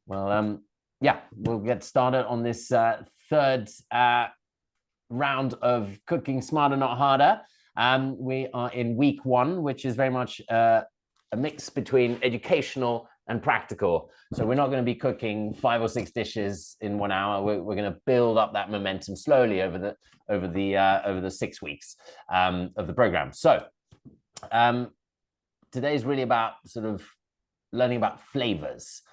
Well, yeah, we'll get started on this third round of cooking smarter, not harder. We are in week one, which is very much a mix between educational and practical. So we're not going to be cooking 5 or 6 dishes in 1 hour. We're going to build up that momentum slowly over the 6 weeks of the program. So today is really about sort of learning about flavors.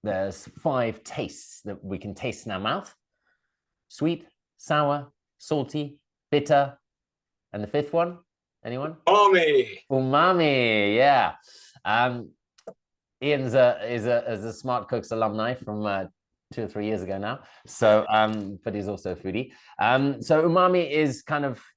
There's 5 tastes that we can taste in our mouth: sweet, sour, salty, bitter, and the 5th one, anyone? Umami, yeah. Ian's is a Smart Cooks alumni from 2 or 3 years ago now. So, but he's also a foodie. So umami is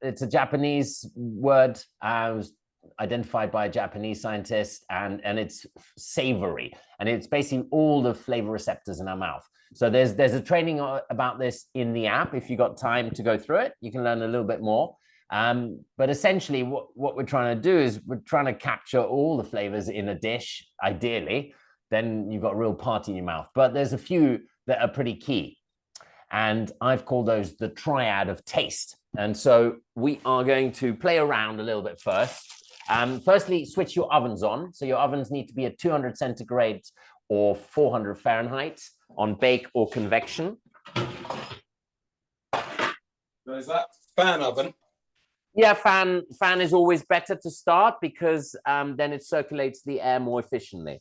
it's a Japanese word. It was identified by a Japanese scientist, and it's savory, and it's basically all the flavor receptors in our mouth. So there's a training about this in the app. If you got time to go through it, you can learn a little bit more. But essentially what we're trying to do is we're trying to capture all the flavors in a dish, ideally. Then you've got a real party in your mouth. But there's a few that are pretty key, and I've called those the triad of taste. And so we are going to play around a little bit first. Firstly, switch your ovens on. So your ovens need to be at 200 centigrade or 400 Fahrenheit on bake or convection. Is that fan oven? Yeah, fan is always better to start, because then it circulates the air more efficiently.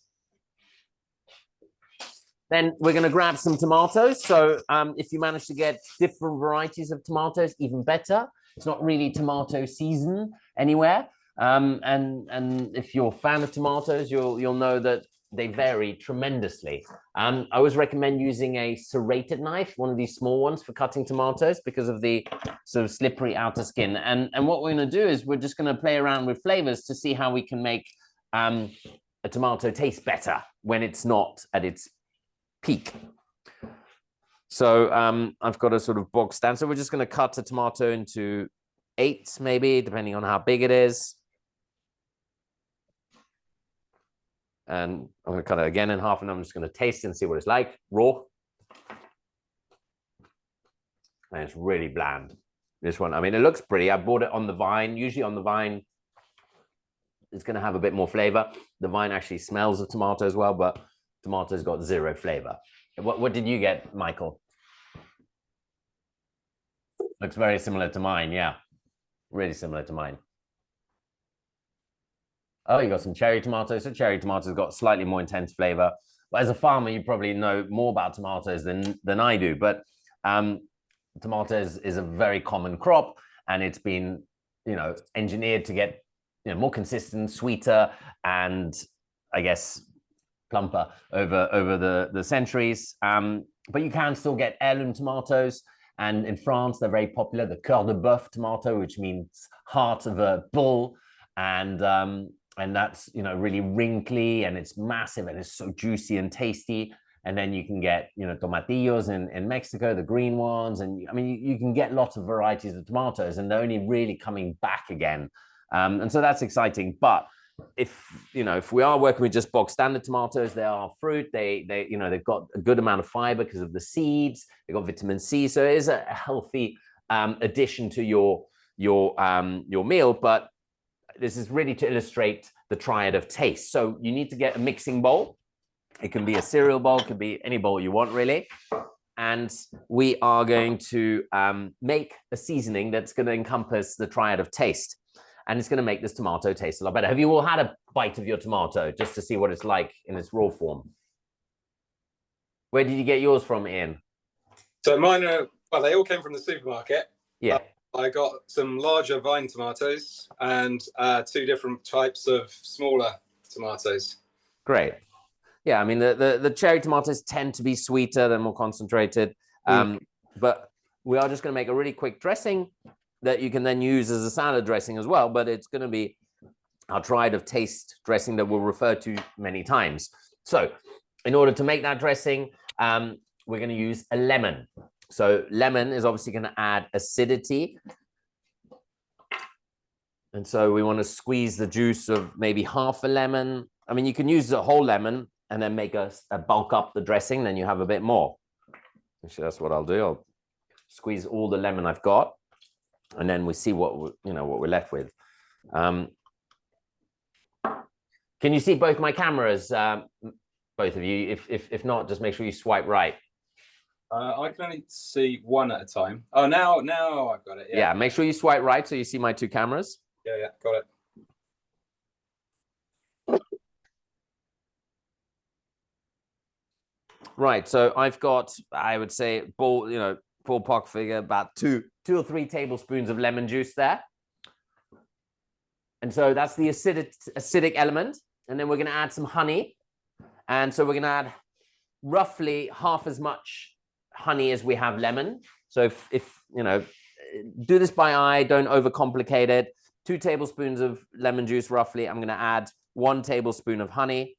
Then we're going to grab some tomatoes. So if you manage to get different varieties of tomatoes, even better. It's not really tomato season anywhere. And if you're a fan of tomatoes, you'll know that they vary tremendously. I always recommend using a serrated knife, one of these small ones, for cutting tomatoes, because of the sort of slippery outer skin. And what we're going to do is we're just going to play around with flavors to see how we can make a tomato taste better when it's not at its peak. So I've got a sort of box stand. So we're just going to cut a tomato into 8, maybe, depending on how big it is. And I'm going to cut it again in half, and I'm just going to taste it and see what it's like raw. And it's really bland. This one, I mean, it looks pretty. I bought it on the vine. Usually on the vine, it's going to have a bit more flavor. The vine actually smells of tomato as well, but tomato's got 0 flavor. What did you get, Michael? Looks very similar to mine, yeah. Really similar to mine. Oh, you got some cherry tomatoes. So cherry tomatoes got slightly more intense flavor. But as a farmer, you probably know more about tomatoes than I do. But tomatoes is a very common crop, and it's been, engineered to get, more consistent, sweeter, and I guess plumper over the centuries. But you can still get heirloom tomatoes. And in France, they're very popular. The cœur de bœuf tomato, which means heart of a bull. And that's, really wrinkly, and it's massive, and it's so juicy and tasty. And then you can get, tomatillos in Mexico, the green ones. And I mean, you can get lots of varieties of tomatoes, and they're only really coming back again. And so that's exciting. But if we are working with just box standard tomatoes, they are fruit. They've got a good amount of fiber because of the seeds. They've got vitamin C. So it is a healthy addition to your meal. But this is really to illustrate the triad of taste. So you need to get a mixing bowl. It can be a cereal bowl, it can be any bowl you want, really. And we are going to make a seasoning that's going to encompass the triad of taste. And it's going to make this tomato taste a lot better. Have you all had a bite of your tomato just to see what it's like in its raw form? Where did you get yours from, Ian? So mine they all came from the supermarket. Yeah. I got some larger vine tomatoes and 2 different types of smaller tomatoes. Great. Yeah, I mean, the cherry tomatoes tend to be sweeter, they're more concentrated. But we are just going to make a really quick dressing that you can then use as a salad dressing as well. But it's going to be our triad of taste dressing that we'll refer to many times. So in order to make that dressing, we're going to use a lemon. So lemon is obviously going to add acidity. And so we want to squeeze the juice of maybe half a lemon. I mean, you can use a whole lemon, and then make a bulk up the dressing, then you have a bit more. Actually, that's what I'll do. I'll squeeze all the lemon I've got, and then we see what what we're left with. Can you see both my cameras, both of you? If not, just make sure you swipe right. I can only see one at a time. Oh, now I've got it. Yeah, make sure you swipe right so you see my two cameras. Yeah, got it. Right, so I've got, I would say, ballpark figure, about two or three tablespoons of lemon juice there. And so that's the acidic element. And then we're going to add some honey. And so we're going to add roughly half as much honey as we have lemon. So if do this by eye, don't overcomplicate it. 2 tablespoons of lemon juice, roughly. I'm going to add 1 tablespoon of honey.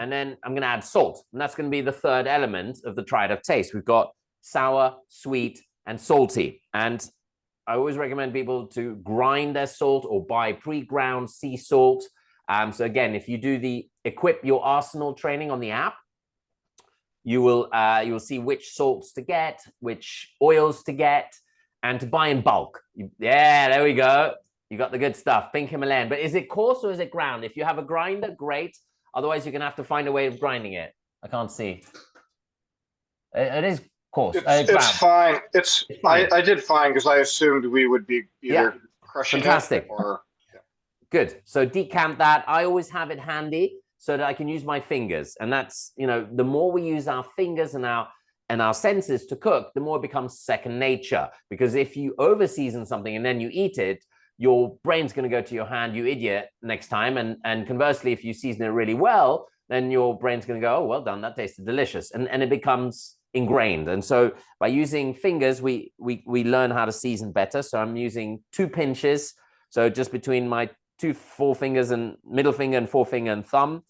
And then I'm going to add salt. And that's going to be the third element of the triad of taste. We've got sour, sweet, and salty. And I always recommend people to grind their salt or buy pre-ground sea salt. So again, if you do the Equip Your Arsenal training on the app, you will see which salts to get, which oils to get, and to buy in bulk. Yeah, there we go. You got the good stuff, pink Himalayan. But is it coarse or is it ground? If you have a grinder, great. Otherwise, you're going to have to find a way of grinding it. I can't see. It is coarse. It's fine. It's fine. I did fine because I assumed we would be either crushing fantastic. It or... Yeah. Good. So decant that. I always have it handy so that I can use my fingers. And that's, the more we use our fingers and our senses to cook, the more it becomes second nature. Because if you over season something and then you eat it, your brain's going to go to your hand, you idiot, next time. And conversely, if you season it really well, then your brain's going to go, oh, well done, that tasted delicious. And it becomes ingrained. And so by using fingers, we learn how to season better. So I'm using 2 pinches. So just between my 2 forefingers and middle finger and forefinger and thumb,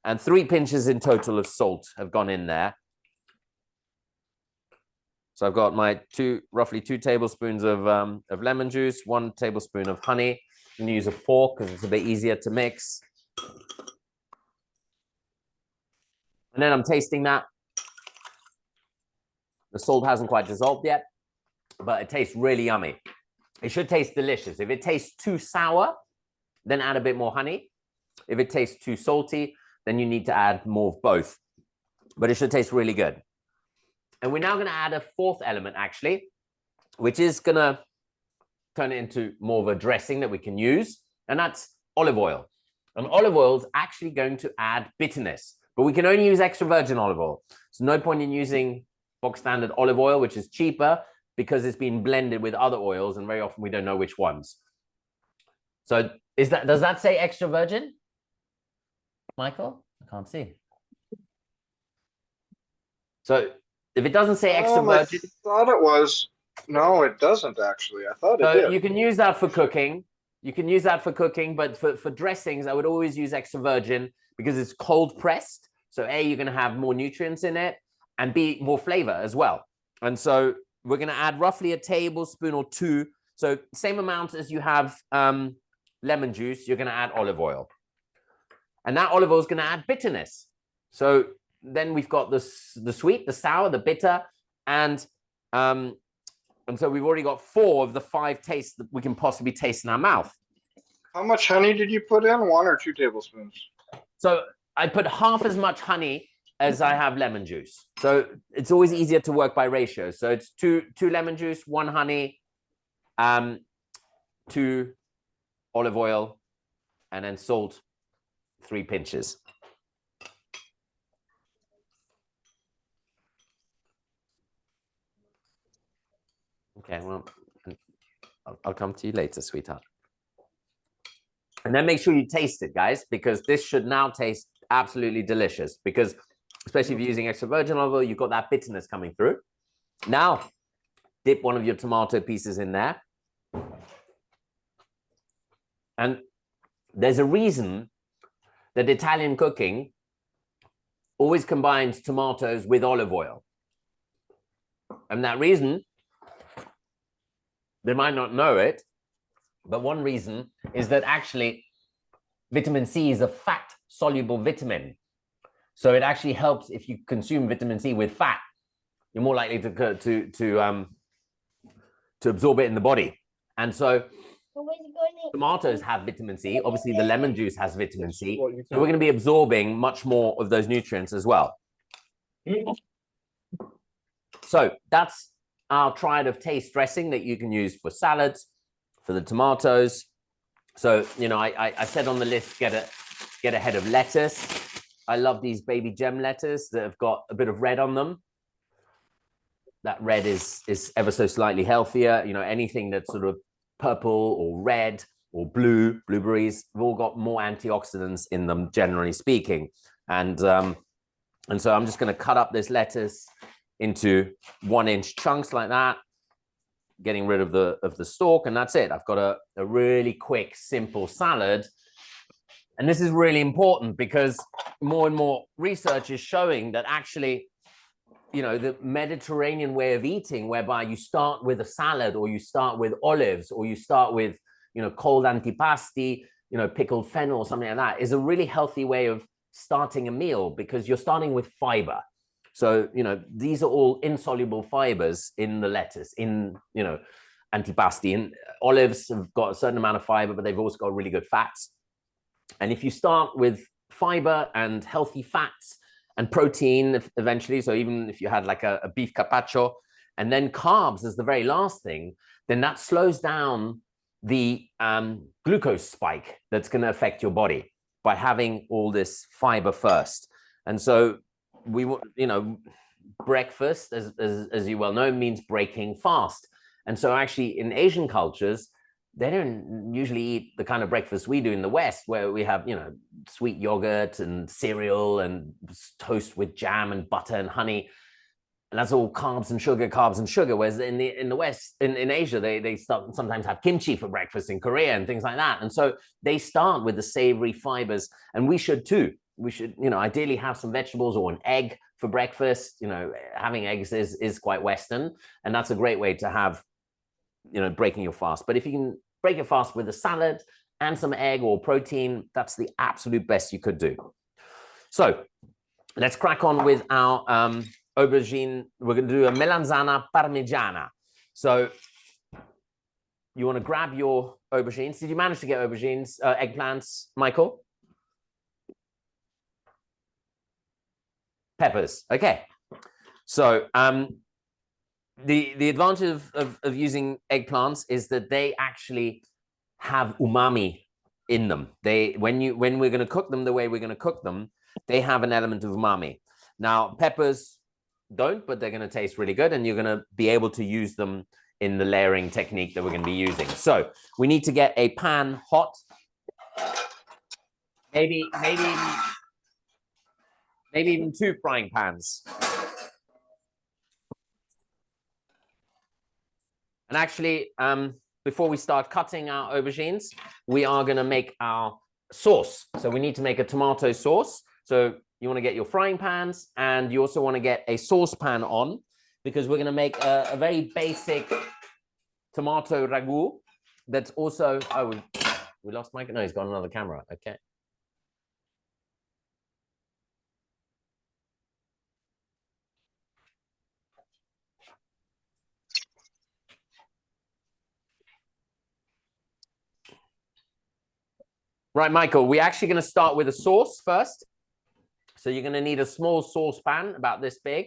and 3 pinches in total of salt have gone in there. So I've got my roughly 2 tablespoons of lemon juice, 1 tablespoon of honey. I'm going to use a fork because it's a bit easier to mix. And then I'm tasting that. The salt hasn't quite dissolved yet, but it tastes really yummy. It should taste delicious. If it tastes too sour, then add a bit more honey. If it tastes too salty, then you need to add more of both. But it should taste really good. And we're now going to add a 4th element, actually, which is going to turn it into more of a dressing that we can use. And that's olive oil. And olive oil is actually going to add bitterness. But we can only use extra virgin olive oil. So no point in using box standard olive oil, which is cheaper, because it's been blended with other oils. And very often we don't know which ones. So does that say extra virgin? Michael? I can't see. So if it doesn't say extra virgin, I thought it was. No, it doesn't actually. I thought it did. You can use that for cooking. You can use that for cooking, but for dressings, I would always use extra virgin because it's cold pressed. So A, you're going to have more nutrients in it, and B, more flavor as well. And so we're going to add roughly a tablespoon or 2. So same amount as you have lemon juice, you're going to add olive oil. And that olive oil is going to add bitterness. So then we've got the sweet, the sour, the bitter, and so we've already got 4 of the 5 tastes that we can possibly taste in our mouth. How much honey did you put in? 1 or 2 tablespoons? So I put half as much honey as I have lemon juice. So it's always easier to work by ratio. So it's 2 lemon juice, 1 honey, 2 olive oil, and then salt, 3 pinches. Okay, well, I'll come to you later, sweetheart. And then make sure you taste it, guys, because this should now taste absolutely delicious. Because especially if you're using extra virgin olive oil, you've got that bitterness coming through. Now, dip one of your tomato pieces in there. And there's a reason that Italian cooking always combines tomatoes with olive oil. And that reason, they might not know it, But one reason is that actually vitamin C is a fat-soluble vitamin. So it actually helps if you consume vitamin C with fat. You're more likely to absorb it in the body. And so tomatoes have vitamin C. Obviously, the lemon juice has vitamin C. So we're going to be absorbing much more of those nutrients as well. So that's our Triad of taste dressing that you can use for salads, for the tomatoes. So, you know, I said on the list, get a head of lettuce. I love these baby gem lettuce that have got a bit of red on them. That red is ever so slightly healthier. You know, anything that's sort of purple or red or blue, blueberries, have all got more antioxidants in them, generally speaking. And so I'm just going to cut up this lettuce into 1-inch chunks like that, getting rid of the stalk, and that's it. I've got a really quick, simple salad. And this is really important because more and more research is showing that actually, you know, the Mediterranean way of eating, whereby you start with a salad, or you start with olives, or you start with, you know, cold antipasti, you know, pickled fennel or something like that, is a really healthy way of starting a meal, because you're starting with fiber. So, you know, these are all insoluble fibers in the lettuce, in, you know, antipasti. And olives have got a certain amount of fiber, but they've also got really good fats. And if you start with fiber and healthy fats and protein eventually, so even if you had like a beef carpaccio, and then carbs as the very last thing, then that slows down the glucose spike that's going to affect your body by having all this fiber first. And so we, you know, breakfast, as you well know, means breaking fast. And so actually in Asian cultures, they don't usually eat the kind of breakfast we do in the West, where we have, you know, sweet yogurt and cereal and toast with jam and butter and honey. And that's all carbs and sugar. Whereas in the West, in Asia, they sometimes have kimchi for breakfast in Korea and things like that. And so they start with the savory fibers, and we should too. We should, you know, ideally have some vegetables or an egg for breakfast. You know, having eggs is quite Western, and that's a great way to have, you know, breaking your fast. But if you can break your fast with a salad and some egg or protein, that's the absolute best you could do. So let's crack on with our aubergine. We're going to do a melanzana parmigiana. So you want to grab your aubergines. Did you manage to get aubergines, eggplants, Michael? Peppers. Okay. So the advantage of using eggplants is that they actually have umami in them. When we're going to cook them the way we're going to cook them, they have an element of umami. Now, peppers don't, but they're going to taste really good, and you're going to be able to use them in the layering technique that we're going to be using. So we need to get a pan hot, maybe even 2 frying pans. And actually, before we start cutting our aubergines, we are going to make our sauce. So we need to make a tomato sauce. So you want to get your frying pans, and you also want to get a saucepan on, because we're going to make a very basic tomato ragu. That's also, oh, we lost Mike. No, he's got another camera. Okay. Right, Michael, we're actually going to start with a sauce first. So you're going to need a small saucepan about this big,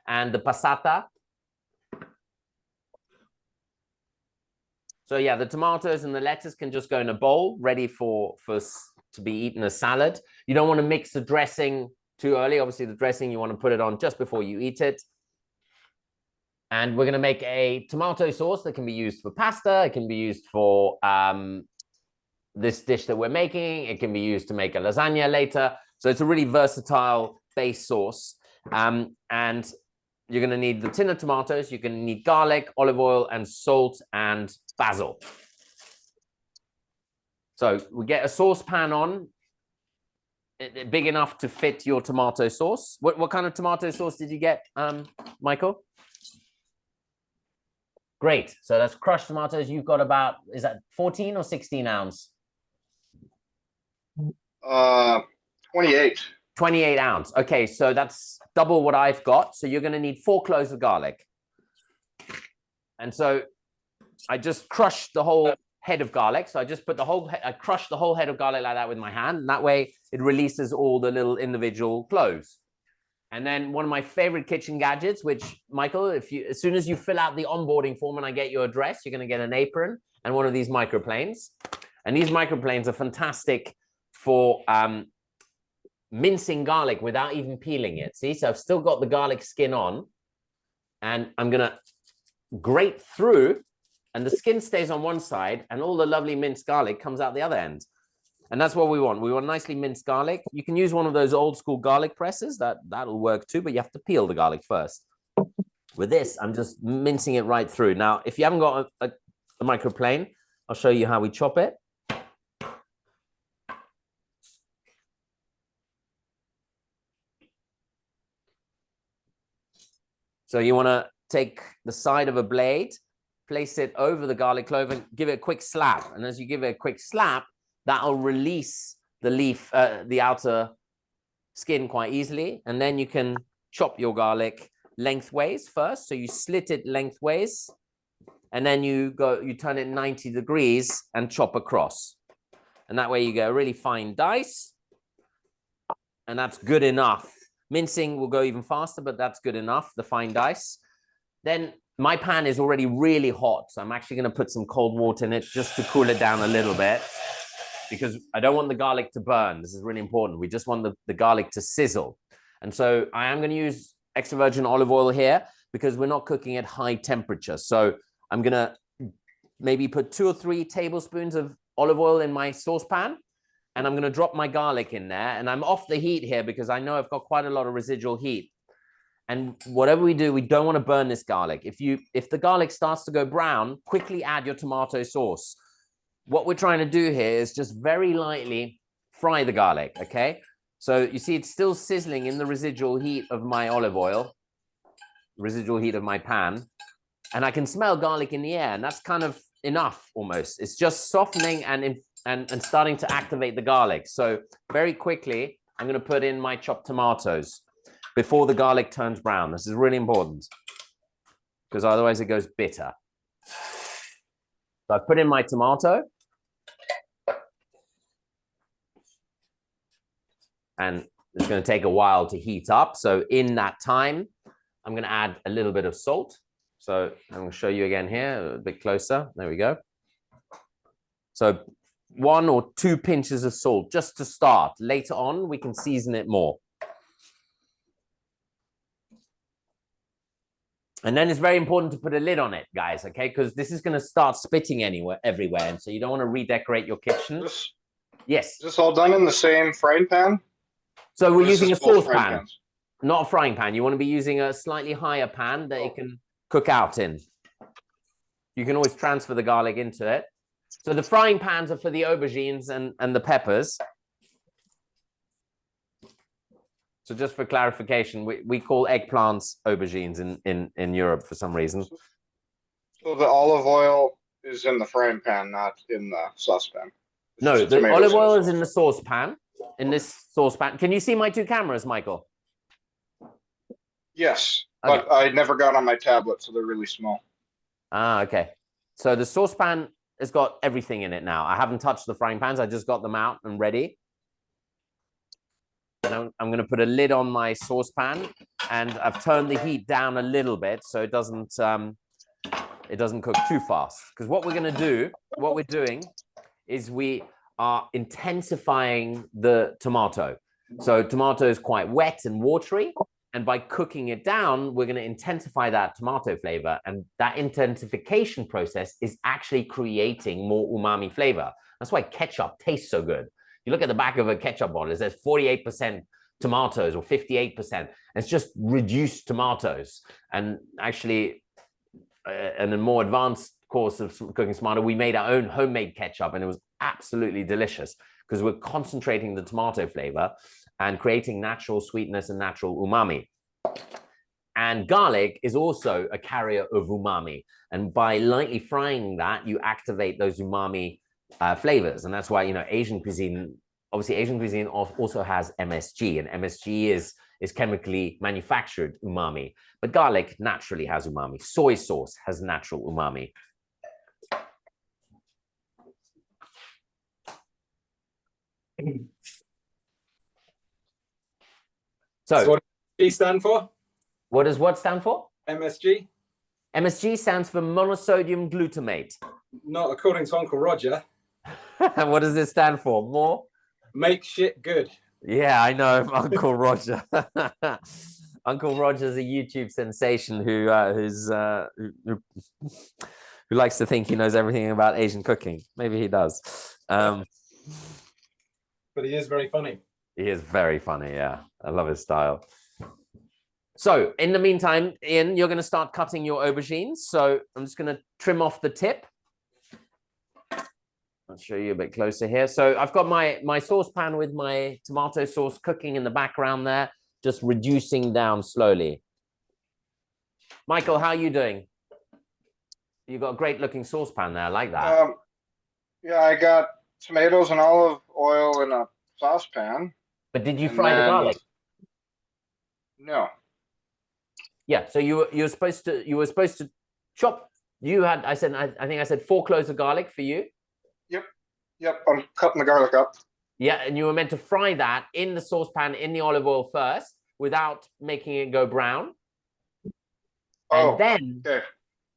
and the passata. So yeah, the tomatoes and the lettuce can just go in a bowl, ready to be eaten as salad. You don't want to mix the dressing too early. Obviously, the dressing, you want to put it on just before you eat it. And we're going to make a tomato sauce that can be used for pasta. It can be used for this dish that we're making. It can be used to make a lasagna later. So it's a really versatile base sauce. And you're going to need the tin of tomatoes. You're going to need garlic, olive oil, and salt, and basil. So we get a saucepan on, big enough to fit your tomato sauce. What kind of tomato sauce did you get, Michael? Great. So that's crushed tomatoes. You've got about, is that 14 or 16 ounce? 28. 28 ounce. Okay, so that's double what I've got. So you're going to need 4 cloves of garlic. And so I just crushed the whole head of garlic. So I just put I crushed the whole head of garlic like that with my hand. And that way it releases all the little individual cloves. And then one of my favorite kitchen gadgets, which Michael, as soon as you fill out the onboarding form and I get your address, you're going to get an apron and one of these microplanes. And these microplanes are fantastic for mincing garlic without even peeling it. See, so I've still got the garlic skin on and I'm going to grate through and the skin stays on one side and all the lovely minced garlic comes out the other end. And that's what we want. We want nicely minced garlic. You can use one of those old school garlic presses. That'll work too, but you have to peel the garlic first. With this, I'm just mincing it right through. Now, if you haven't got a microplane, I'll show you how we chop it. So you want to take the side of a blade, place it over the garlic clove and give it a quick slap. And as you give it a quick slap, that'll release the leaf, the outer skin quite easily. And then you can chop your garlic lengthways first. So you slit it lengthways and then you turn it 90 degrees and chop across. And that way you get a really fine dice. And that's good enough. Mincing will go even faster, but that's good enough, the fine dice. Then my pan is already really hot. So I'm actually going to put some cold water in it just to cool it down a little bit, because I don't want the garlic to burn. This is really important. We just want the garlic to sizzle. And so I am going to use extra virgin olive oil here because we're not cooking at high temperature. So I'm going to maybe put 2 or 3 tablespoons of olive oil in my saucepan. And I'm going to drop my garlic in there. And I'm off the heat here because I know I've got quite a lot of residual heat. And whatever we do, we don't want to burn this garlic. If the garlic starts to go brown, quickly add your tomato sauce. What we're trying to do here is just very lightly fry the garlic, okay? So you see it's still sizzling in the residual heat of my olive oil, residual heat of my pan, and I can smell garlic in the air, and that's kind of enough almost. It's just softening and starting to activate the garlic. So very quickly, I'm going to put in my chopped tomatoes before the garlic turns brown. This is really important because otherwise it goes bitter. So I put in my tomato. And it's going to take a while to heat up. So in that time, I'm going to add a little bit of salt. So I'm going to show you again here, a bit closer. There we go. So 1 or 2 pinches of salt just to start. Later on, we can season it more. And then it's very important to put a lid on it, guys, okay? Because this is going to start spitting everywhere. And so you don't want to redecorate your kitchen. Yes. Is this all done in the same frying pan? So we're using a saucepan, not a frying pan. You want to be using a slightly higher pan that you can cook out in. You can always transfer the garlic into it. So the frying pans are for the aubergines and the peppers. So just for clarification, we call eggplants aubergines in Europe for some reason. So the olive oil is in the frying pan, not in the saucepan. No, the olive oil is in the saucepan. In this saucepan. Can you see my 2 cameras, Michael? Yes, but okay. I never got on my tablet, so they're really small. Ah, okay. So the saucepan has got everything in it now. I haven't touched the frying pans. I just got them out and ready. And I'm going to put a lid on my saucepan, and I've turned the heat down a little bit so it doesn't cook too fast. Because what we're doing is we are intensifying the tomato. So tomato is quite wet and watery. And by cooking it down, we're going to intensify that tomato flavor. And that intensification process is actually creating more umami flavor. That's why ketchup tastes so good. You look at the back of a ketchup bottle, it says 48% tomatoes or 58%. It's just reduced tomatoes. And actually, in a more advanced course of Cooking Smarter, we made our own homemade ketchup, and it was absolutely delicious because we're concentrating the tomato flavor and creating natural sweetness and natural umami. And garlic is also a carrier of umami. And by lightly frying that, you activate those umami flavors. And that's why, you know, Asian cuisine, obviously Asian cuisine also has MSG, and MSG is chemically manufactured umami. But garlic naturally has umami. Soy sauce has natural umami. So what does MSG stand for? What does what stand for? MSG? MSG stands for monosodium glutamate. Not according to Uncle Roger. And what does it stand for? More? Make shit good. Yeah, I know, Uncle Roger. Uncle Roger's a YouTube sensation who likes to think he knows everything about Asian cooking. Maybe he does. But he is very funny. He is very funny, yeah. I love his style. So in the meantime, Ian, you're going to start cutting your aubergines. So I'm just going to trim off the tip. I'll show you a bit closer here. So I've got my saucepan with my tomato sauce cooking in the background there, just reducing down slowly. Michael, how are you doing? You've got a great looking saucepan there. I like that. Yeah, I got tomatoes and olive oil in a saucepan. But did you fry the garlic? No. Yeah, so you were supposed to chop. I think I said 4 cloves of garlic for you. Yep, I'm cutting the garlic up. Yeah, and you were meant to fry that in the saucepan in the olive oil first without making it go brown. And then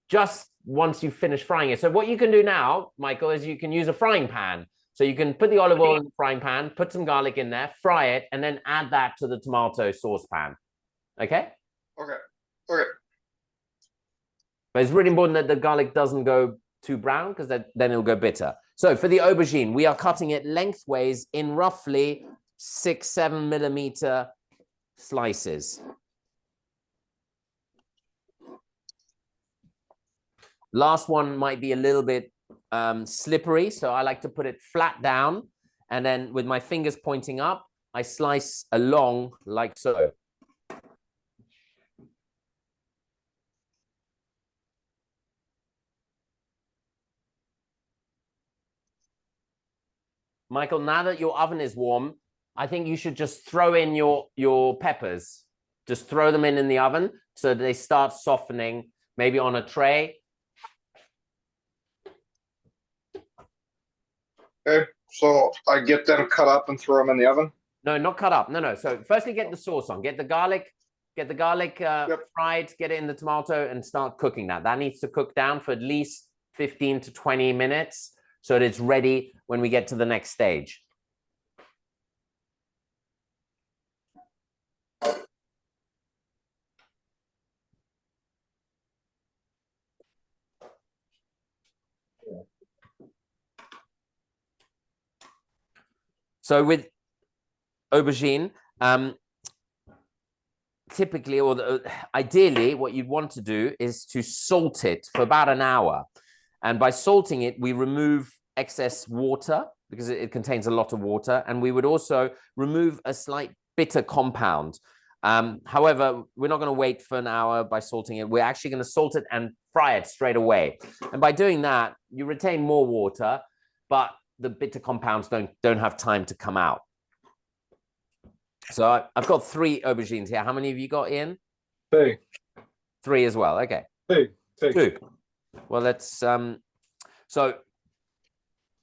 just once you finish frying it. So what you can do now, Michael, is you can use a frying pan. So you can put the olive oil in the frying pan, put some garlic in there, fry it, and then add that to the tomato saucepan. Okay? Okay. But it's really important that the garlic doesn't go too brown because then it'll go bitter. So for the aubergine, we are cutting it lengthways in roughly 6-7 millimeter slices. Last one might be a little bit slippery, so I like to put it flat down, and then with my fingers pointing up, I slice along like so. Michael, now that your oven is warm, I think you should just throw in your peppers. Just throw them in the oven so they start softening, maybe on a tray. Okay, so I get them cut up and throw them in the oven? No, not cut up. No. So firstly, get the sauce on. Get the garlic fried, get it in the tomato and start cooking that. That needs to cook down for at least 15 to 20 minutes so that it's ready when we get to the next stage. So with aubergine, typically, or ideally, what you'd want to do is to salt it for about an hour. And by salting it, we remove excess water because it contains a lot of water. And we would also remove a slight bitter compound. However, we're not going to wait for an hour by salting it. We're actually going to salt it and fry it straight away. And by doing that, you retain more water, but the bitter compounds don't have time to come out. So I've got 3 aubergines here. How many have you got, Ian? 2. 3 as well. Okay. 2. Well, let's so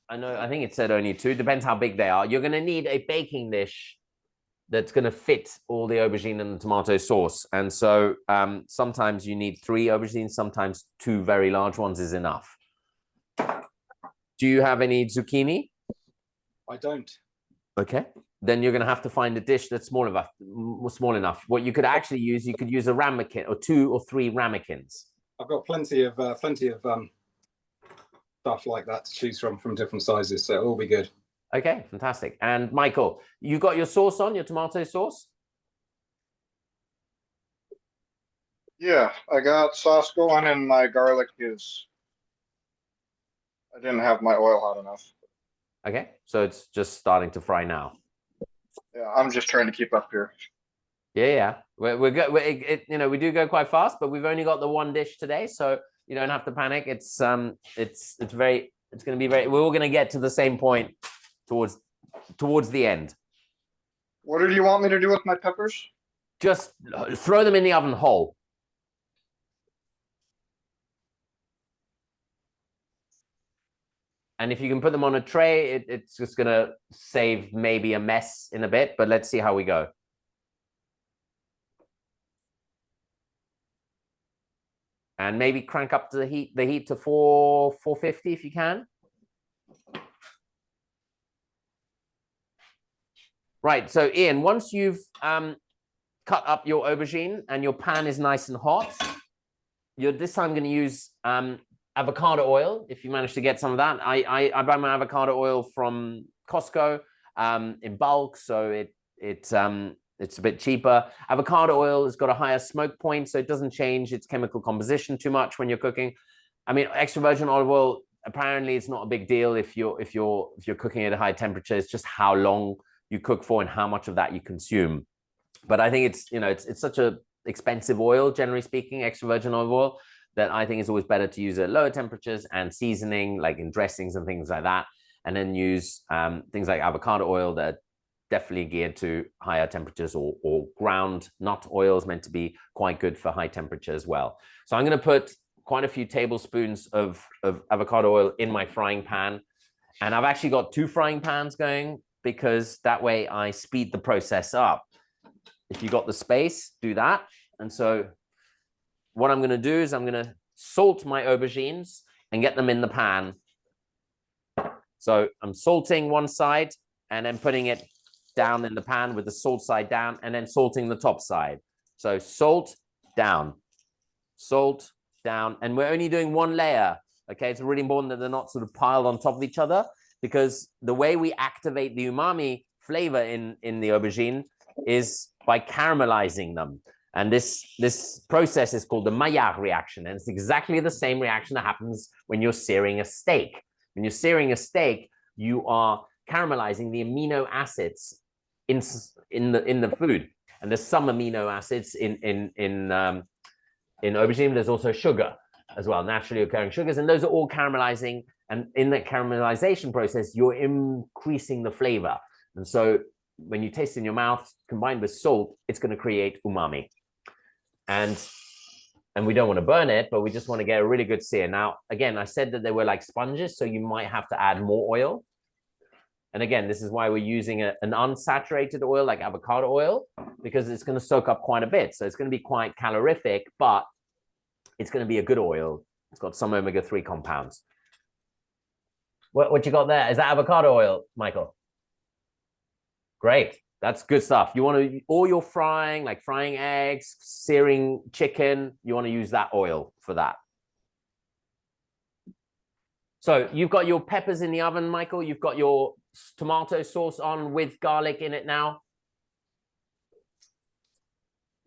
I think it said only 2. Depends how big they are. You're going to need a baking dish that's going to fit all the aubergine and the tomato sauce. And so sometimes you need 3 aubergines. Sometimes 2 very large ones is enough. Do you have any zucchini? I don't. Okay. Then you're going to have to find a dish that's small enough. What you could actually use, you could use a ramekin or 2 or 3 ramekins. I've got plenty of stuff like that to choose from different sizes, so it'll all be good. Okay, fantastic. And Michael, you got your sauce on, your tomato sauce? Yeah, I got sauce going and my garlic is, I didn't have my oil hot enough. Okay, so it's just starting to fry now. Yeah, I'm just trying to keep up here. Yeah. We're good. You know, we do go quite fast, but we've only got the one dish today, so you don't have to panic. It's going to be very. We're all going to get to the same point towards the end. What do you want me to do with my peppers? Just throw them in the oven whole. And if you can put them on a tray, it's just going to save maybe a mess in a bit, but let's see how we go. And maybe crank up the heat to 450 if you can. Right, so Ian, once you've cut up your aubergine and your pan is nice and hot, you're this time going to use avocado oil, if you manage to get some of that. I buy my avocado oil from Costco in bulk, so it's a bit cheaper. Avocado oil has got a higher smoke point, so it doesn't change its chemical composition too much when you're cooking. I mean, extra virgin olive oil, apparently it's not a big deal if you're cooking at a high temperature. It's just how long you cook for and how much of that you consume. But I think it's such a expensive oil, generally speaking, extra virgin olive oil, that I think it's always better to use at lower temperatures and seasoning, like in dressings and things like that, and then use things like avocado oil that are definitely geared to higher temperatures, or ground nut oil is meant to be quite good for high temperature as well. So I'm going to put quite a few tablespoons of avocado oil in my frying pan. And I've actually got 2 frying pans going, because that way I speed the process up. If you got the space, do that. And so what I'm going to do is I'm going to salt my aubergines and get them in the pan. So I'm salting one side and then putting it down in the pan with the salt side down, and then salting the top side. So salt down, and we're only doing one layer. Okay, it's really important that they're not sort of piled on top of each other, because the way we activate the umami flavor in the aubergine is by caramelizing them. And this process is called the Maillard reaction. And it's exactly the same reaction that happens when you're searing a steak. When you're searing a steak, you are caramelizing the amino acids in the food. And there's some amino acids in aubergine. There's also sugar as well, naturally occurring sugars. And those are all caramelizing. And in that caramelization process, you're increasing the flavor. And so when you taste in your mouth, combined with salt, it's going to create umami. And we don't want to burn it, but we just want to get a really good sear. Now, again, I said that they were like sponges, so you might have to add more oil. And again, this is why we're using an unsaturated oil like avocado oil, because it's going to soak up quite a bit. So it's going to be quite calorific, but it's going to be a good oil. It's got some omega-3 compounds. What you got there? Is that avocado oil, Michael? Great. That's good stuff. You want to, all your frying, like frying eggs, searing chicken, you want to use that oil for that. So you've got your peppers in the oven, Michael. You've got your tomato sauce on with garlic in it now.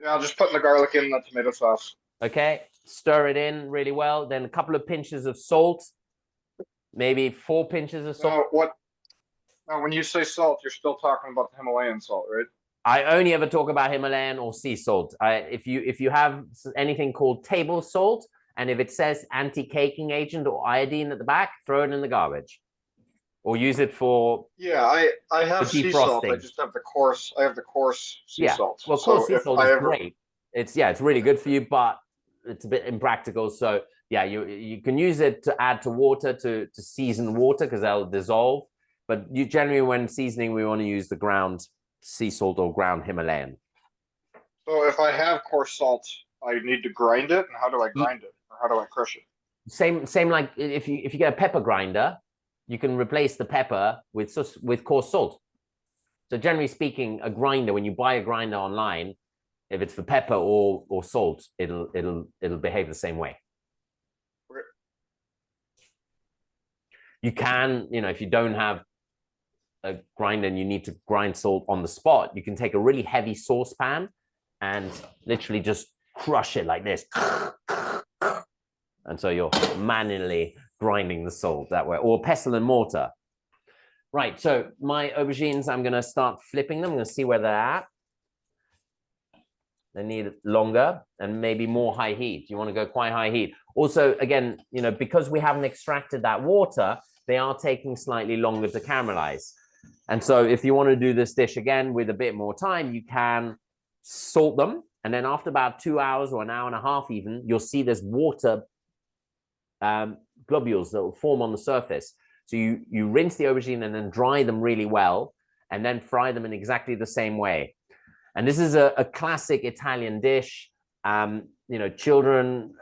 Yeah, I'll just put the garlic in the tomato sauce. Okay. Stir it in really well. Then a couple of pinches of salt, maybe 4 pinches of salt. Now, when you say salt, you're still talking about the Himalayan salt, right? I only ever talk about Himalayan or sea salt. If you have anything called table salt, and if it says anti-caking agent or iodine at the back, throw it in the garbage, or use it for. Yeah, I have sea salt. I just have the coarse. I have the coarse sea salt. Well, coarse sea salt is great. It's really good for you, but it's a bit impractical. So yeah, you can use it to add to water to season water, because they'll dissolve. But you generally, when seasoning, we want to use the ground sea salt or ground Himalayan. So if I have coarse salt, I need to grind it. And how do I grind it? Or how do I crush it? Same like if you get a pepper grinder, you can replace the pepper with coarse salt. So generally speaking, a grinder, when you buy a grinder online, if it's for pepper or salt, it'll behave the same way. Okay. You can, if you don't have a grinder and you need to grind salt on the spot, you can take a really heavy saucepan and literally just crush it like this. And so you're manually grinding the salt that way, or pestle and mortar. Right, so my aubergines, I'm going to start flipping them. I'm going to see where they're at. They need longer and maybe more high heat. You want to go quite high heat. Also, again, you know, because we haven't extracted that water, they are taking slightly longer to caramelize. And so if you want to do this dish again with a bit more time, you can salt them. And then after about 2 hours or an hour and a half even, you'll see this water globules that will form on the surface. So you rinse the aubergine and then dry them really well, and then fry them in exactly the same way. And this is a classic Italian dish. You know, children,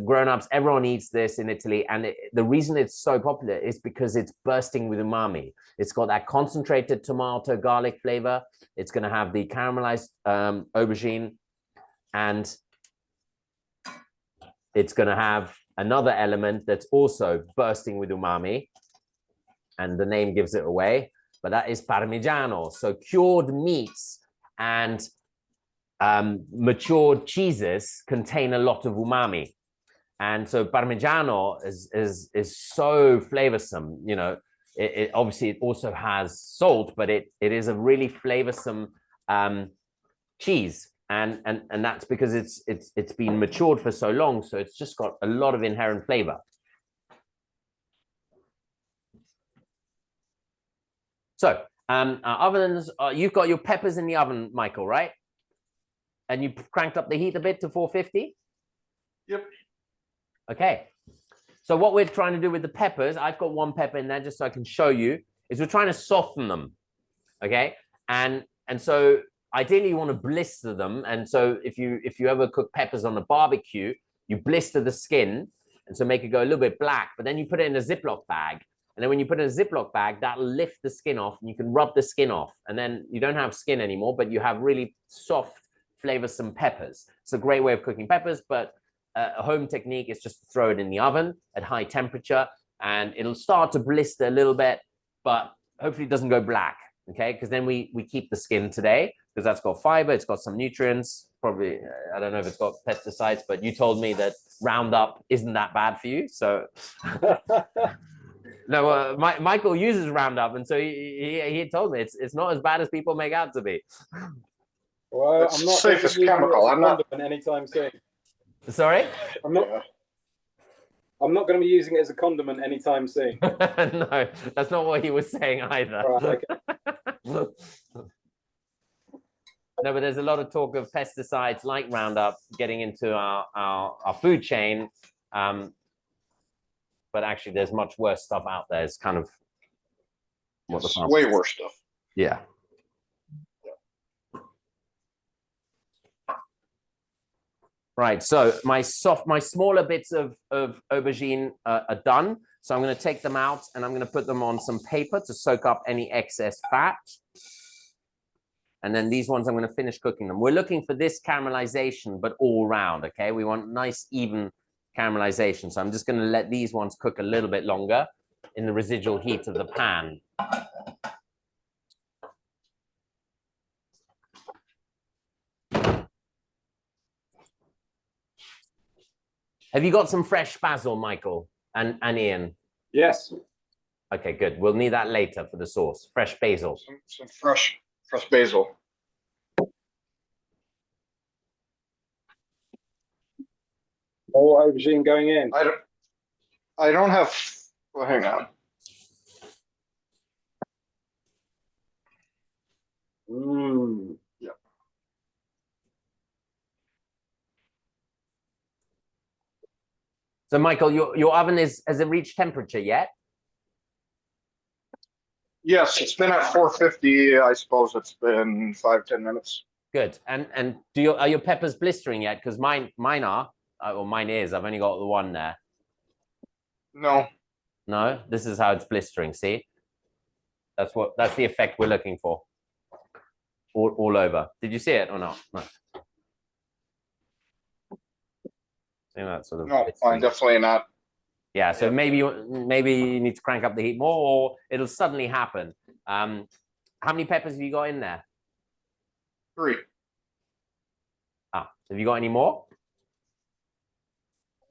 grown-ups, everyone eats this in Italy. And the reason it's so popular is because it's bursting with umami. It's got that concentrated tomato garlic flavor. It's going to have the caramelized aubergine, and it's going to have another element that's also bursting with umami, and the name gives it away, but that is Parmigiano. So cured meats and matured cheeses contain a lot of umami. And so Parmigiano is so flavorsome. You know, obviously it also has salt, but it is a really flavorsome cheese. And that's because it's been matured for so long, so it's just got a lot of inherent flavor. So our ovens, you've got your peppers in the oven, Michael, right? And you cranked up the heat a bit to 450? Yep. Okay. So what we're trying to do with the peppers, I've got one pepper in there just so I can show you, is we're trying to soften them. Okay. And so ideally you want to blister them. And so if you ever cook peppers on a barbecue, you blister the skin, and so make it go a little bit black, but then you put it in a Ziploc bag. And then when you put it in a Ziploc bag, that'll lift the skin off, and you can rub the skin off. And then you don't have skin anymore, but you have really soft, flavorsome peppers. It's a great way of cooking peppers, but a home technique is just to throw it in the oven at high temperature, and it'll start to blister a little bit, but hopefully it doesn't go black, okay? Because then we keep the skin today, because that's got fiber, it's got some nutrients, probably, I don't know if it's got pesticides, but you told me that Roundup isn't that bad for you, so... No, Michael uses Roundup, and so he told me it's not as bad as people make out to be. Well, It's I'm not the safest chemical. I'm not anytime soon. Sorry? I'm not going to be using it as a condiment anytime soon. No, that's not what he was saying either. Right, okay. No, but there's a lot of talk of pesticides like Roundup getting into our food chain. But actually, there's much worse stuff out there. It's kind of what the way worse stuff. Yeah. Right. So my smaller bits of aubergine are done. So I'm going to take them out and I'm going to put them on some paper to soak up any excess fat. And then these ones, I'm going to finish cooking them. We're looking for this caramelization, but all round. Okay. We want nice, even caramelization. So I'm just going to let these ones cook a little bit longer in the residual heat of the pan. Have you got some fresh basil, Michael and Ian? Yes. Okay, good. We'll need that later for the sauce. Fresh basil. Some fresh basil. More aubergine going in. I don't have. Well, hang on. Yeah. So, Michael, your oven has it reached temperature yet? Yes, it's been at 450. I suppose it's been 5-10 minutes. Good. And are your peppers blistering yet? Because mine are. Well, mine is. I've only got the one there. No. No, this is how it's blistering. See, that's the effect we're looking for. All over. Did you see it or not? No. That sort of no, I'm definitely not. Yeah, so maybe you need to crank up the heat more, or it'll suddenly happen. How many peppers have you got in there? 3. Have you got any more?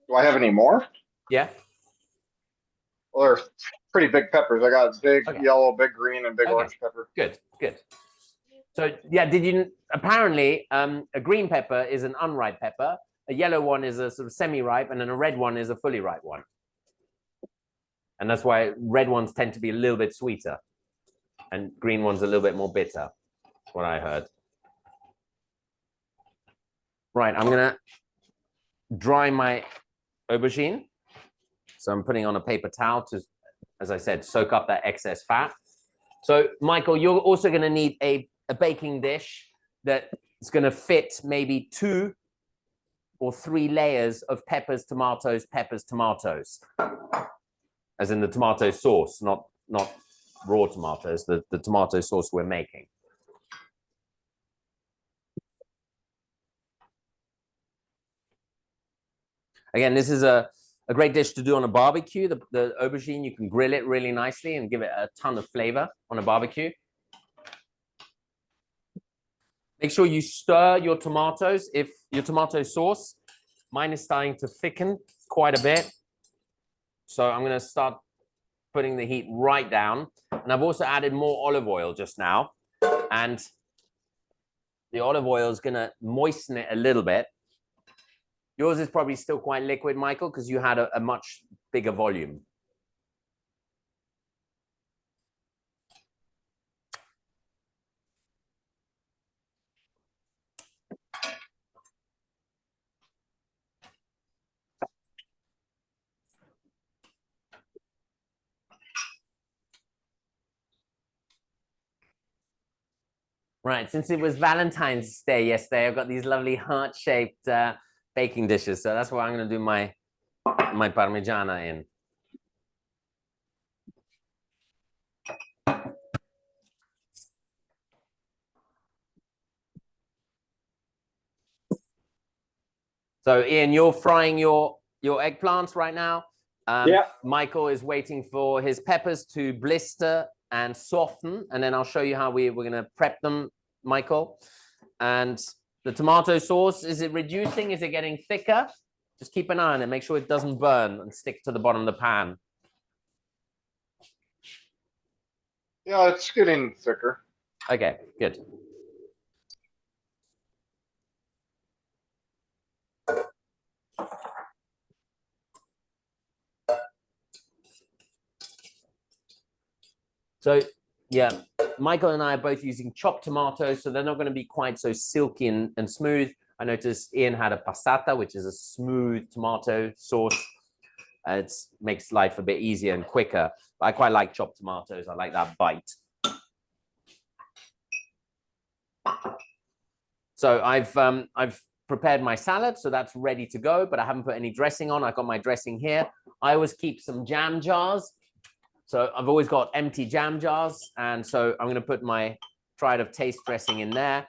Do I have any more? Yeah. Well, they're pretty big peppers. I got big yellow, big green, and big orange pepper. Good. So yeah, did you apparently a green pepper is an unripe pepper, a yellow one is a sort of semi-ripe, and then a red one is a fully ripe one. And that's why red ones tend to be a little bit sweeter and green ones a little bit more bitter, what I heard. Right, I'm gonna dry my aubergine. So I'm putting on a paper towel to, as I said, soak up that excess fat. So Michael, you're also gonna need a baking dish that is gonna fit maybe 2 or 3 layers of peppers, tomatoes, as in the tomato sauce, not raw tomatoes, the tomato sauce we're making. Again, this is a great dish to do on a barbecue. The aubergine, you can grill it really nicely and give it a ton of flavor on a barbecue. Make sure you stir your tomatoes. If your tomato sauce, mine is starting to thicken quite a bit. So I'm going to start putting the heat right down. And I've also added more olive oil just now. And the olive oil is going to moisten it a little bit. Yours is probably still quite liquid, Michael, because you had a much bigger volume. Right, since it was Valentine's Day yesterday, I've got these lovely heart-shaped baking dishes. So that's what I'm going to do my Parmigiana in. So Ian, you're frying your eggplants right now. Yeah. Michael is waiting for his peppers to blister and soften, and then I'll show you how we're going to prep them, Michael. And the tomato sauce, is it reducing? Is it getting thicker? Just keep an eye on it. Make sure it doesn't burn and stick to the bottom of the pan. Yeah, it's getting thicker. Okay, good. So yeah, Michael and I are both using chopped tomatoes, so they're not going to be quite so silky and smooth. I noticed Ian had a passata, which is a smooth tomato sauce. It makes life a bit easier and quicker. But I quite like chopped tomatoes. I like that bite. So I've prepared my salad, so that's ready to go, but I haven't put any dressing on. I've got my dressing here. I always keep some jam jars. So I've always got empty jam jars. And so I'm going to put my Triad of taste dressing in there.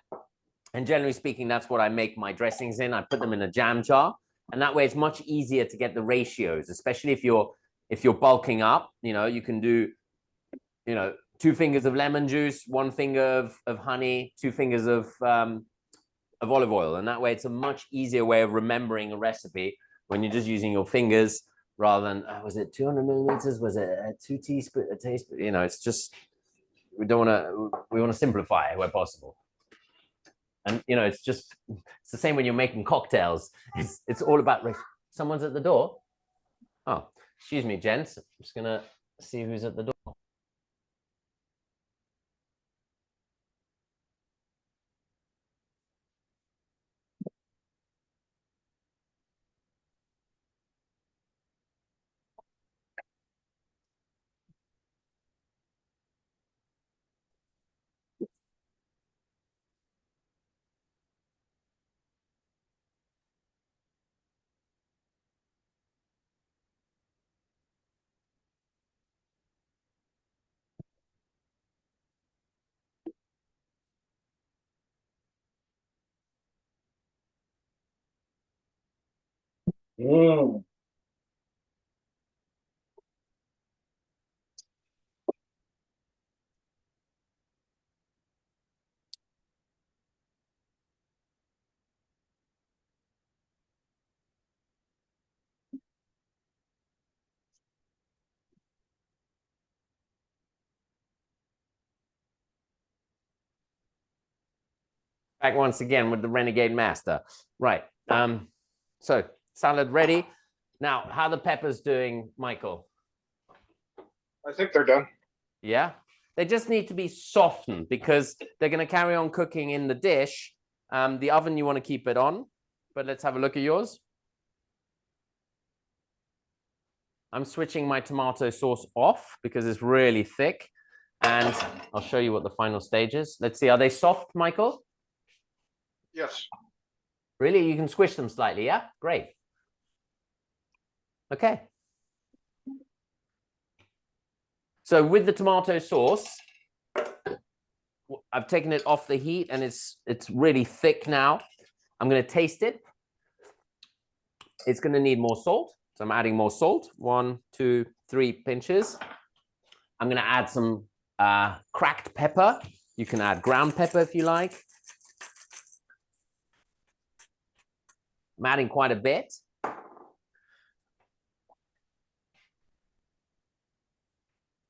And generally speaking, that's what I make my dressings in. I put them in a jam jar. And that way it's much easier to get the ratios, especially if you're bulking up. You know, you can do, 2 fingers of lemon juice, 1 finger of honey, 2 fingers of olive oil. And that way it's a much easier way of remembering a recipe when you're just using your fingers rather than, was it 200 milliliters? Was it a 2 teaspoon, a tablespoon? You know, it's just, we want to simplify where possible. And, it's the same when you're making cocktails. It's all about, someone's at the door. Oh, excuse me, gents. I'm just going to see who's at the door. Mm. Back once again with the Renegade Master. Right. So salad ready. Now, how are the peppers doing, Michael? I think they're done. Yeah. They just need to be softened because they're going to carry on cooking in the dish. The oven, you want to keep it on, but let's have a look at yours. I'm switching my tomato sauce off because it's really thick. And I'll show you what the final stage is. Let's see. Are they soft, Michael? Yes. Really? You can squish them slightly, yeah? Great. Okay. So with the tomato sauce, I've taken it off the heat and it's really thick now. I'm going to taste it. It's going to need more salt. So I'm adding more salt. 1, 2, 3 pinches. I'm going to add some cracked pepper. You can add ground pepper if you like. I'm adding quite a bit.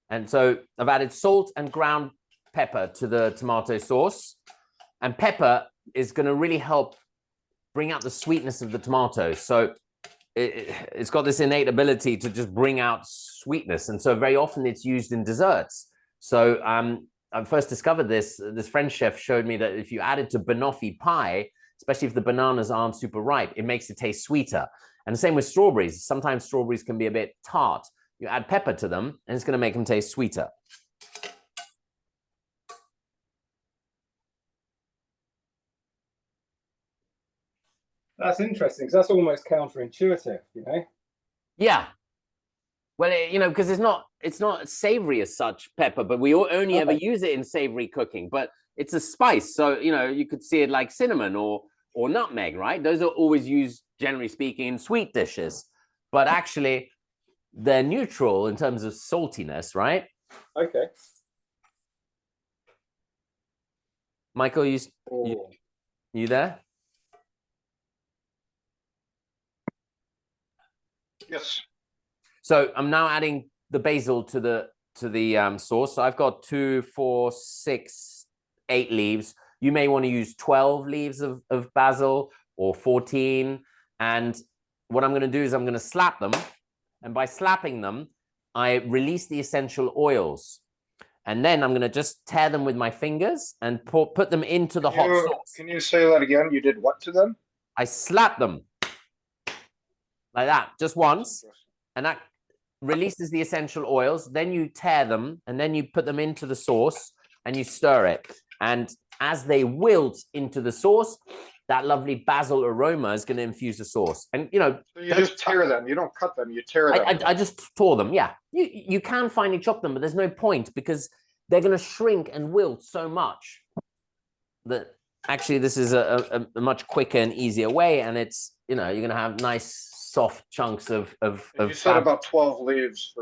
And so I've added salt and ground pepper to the tomato sauce. And pepper is going to really help bring out the sweetness of the tomatoes. So it's got this innate ability to just bring out sweetness. And so very often it's used in desserts. So I first discovered this French chef showed me that if you add it to banoffee pie, especially if the bananas aren't super ripe, it makes it taste sweeter. And the same with strawberries. Sometimes strawberries can be a bit tart. You add pepper to them, and it's going to make them taste sweeter. That's interesting because that's almost counterintuitive, you know? Yeah. Well, you know, because it's not savory as such, pepper, but we only ever use it in savory cooking. But it's a spice, so you know you could see it like cinnamon or nutmeg, right? Those are always used, generally speaking, in sweet dishes. But actually, they're neutral in terms of saltiness, right? Okay. Michael, you there? Yes. So I'm now adding the basil to the sauce. So I've got 2, 4, 6, 8 leaves. You may want to use 12 leaves of basil or 14. And what I'm going to do is I'm going to slap them. And by slapping them, I release the essential oils. And then I'm going to just tear them with my fingers and put them into the hot sauce. Can you say that again? You did what to them? I slap them like that, just once. And that releases the essential oils. Then you tear them and then you put them into the sauce and you stir it. And as they wilt into the sauce, that lovely basil aroma is going to infuse the sauce. And, you know, so you just tear them. You don't cut them. You tear them. I just tore them. Yeah. You can finely chop them, but there's no point because they're going to shrink and wilt so much that actually this is a much quicker and easier way. And it's, you know, you're going to have nice, soft chunks of you said about 12 leaves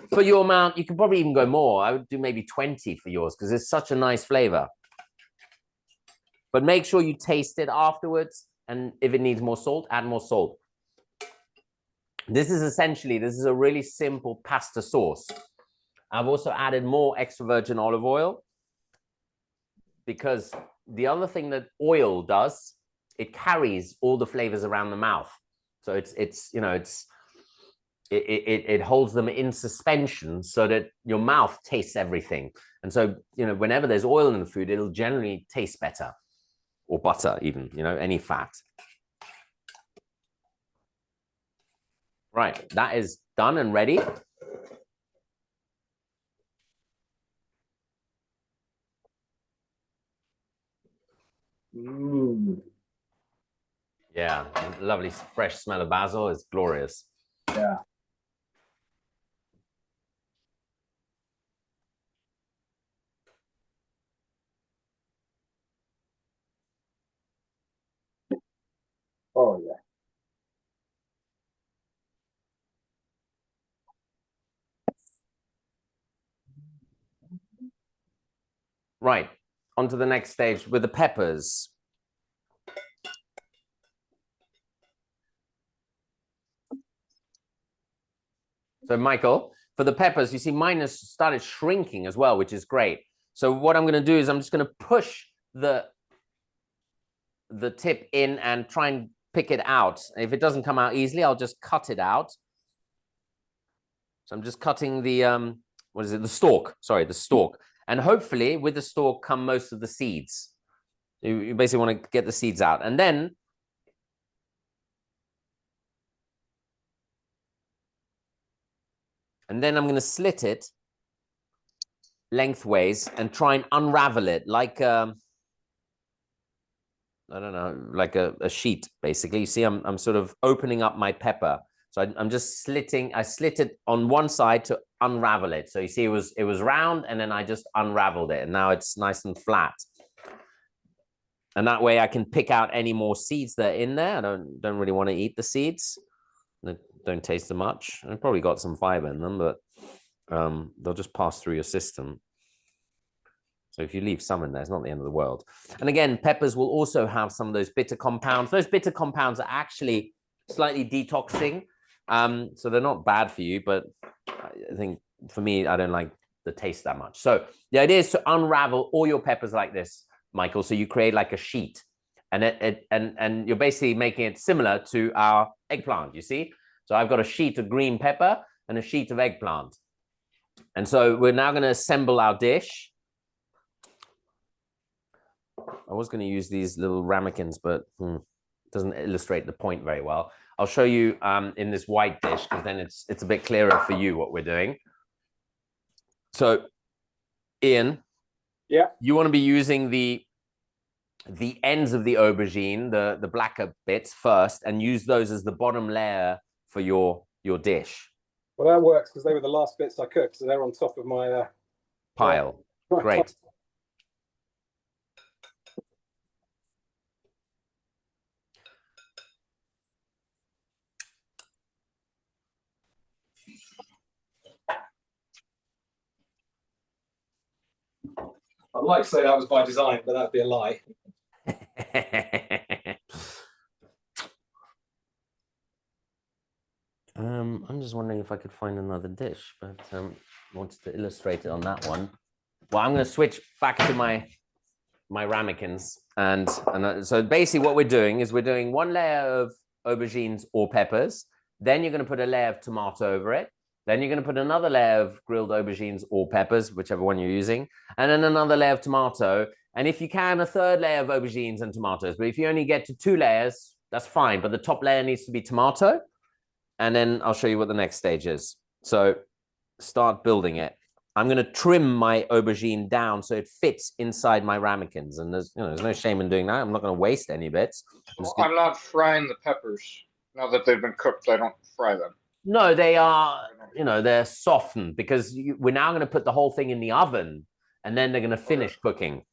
for your amount. You could probably even go more. I would do maybe 20 for yours because it's such a nice flavor. But make sure you taste it afterwards. And if it needs more salt, add more salt. This is a really simple pasta sauce. I've also added more extra virgin olive oil because the other thing that oil does, it carries all the flavors around the mouth. So it holds them in suspension so that your mouth tastes everything. And so, you know, whenever there's oil in the food, it'll generally taste better, or butter even, you know, any fat. Right, that is done and ready. Yeah, lovely fresh smell of basil is glorious. Yeah. Oh, yeah. Right, on to the next stage with the peppers. So Michael, for the peppers, you see mine has started shrinking as well, which is great. So what I'm going to do is I'm just going to push the the tip in and try and pick it out. If it doesn't come out easily, I'll just cut it out. So I'm just cutting the, what is it? The stalk, sorry, the stalk. And hopefully with the stalk come most of the seeds. You basically want to get the seeds out. And then I'm going to slit it lengthways and try and unravel it like, I don't know, like a sheet, basically. You see, I'm sort of opening up my pepper. So I'm just slitting, I slit it on one side to unravel it. So you see, it was round, and then I just unraveled it, and now it's nice and flat. And that way I can pick out any more seeds that are in there. I don't really want to eat the seeds. They don't taste so much. I've probably got some fiber in them, but they'll just pass through your system. So if you leave some in there, it's not the end of the world. And again, peppers will also have some of those bitter compounds. Those bitter compounds are actually slightly detoxing. So they're not bad for you, but I think for me, I don't like the taste that much. So the idea is to unravel all your peppers like this, Michael. So you create like a sheet, and and you're basically making it similar to our eggplant, you see? So I've got a sheet of green pepper and a sheet of eggplant. And so we're now going to assemble our dish. I was going to use these little ramekins, but it doesn't illustrate the point very well. I'll show you in this white dish, because then it's a bit clearer for you what we're doing. So, Ian, yeah, you want to be using the ends of the aubergine, the blacker bits first, and use those as the bottom layer for your dish. Well, that works because they were the last bits I cooked, so they're on top of my pile. Great. I'd like to say that was by design, but that'd be a lie. I'm just wondering if I could find another dish, but wanted to illustrate it on that one. Well, I'm going to switch back to my ramekins, and so basically what we're doing is we're doing one layer of aubergines or peppers. Then you're going to put a layer of tomato over it. Then you're going to put another layer of grilled aubergines or peppers, whichever one you're using, and then another layer of tomato. And if you can, a third layer of aubergines and tomatoes. But if you only get to 2 layers, that's fine. But the top layer needs to be tomato. And then I'll show you what the next stage is. So start building it. I'm going to trim my aubergine down so it fits inside my ramekins. And there's no shame in doing that. I'm not going to waste any bits. I'm not frying the peppers. Now that they've been cooked, I don't fry them. No, they are, they're softened, because we're now going to put the whole thing in the oven, and then they're going to finish cooking.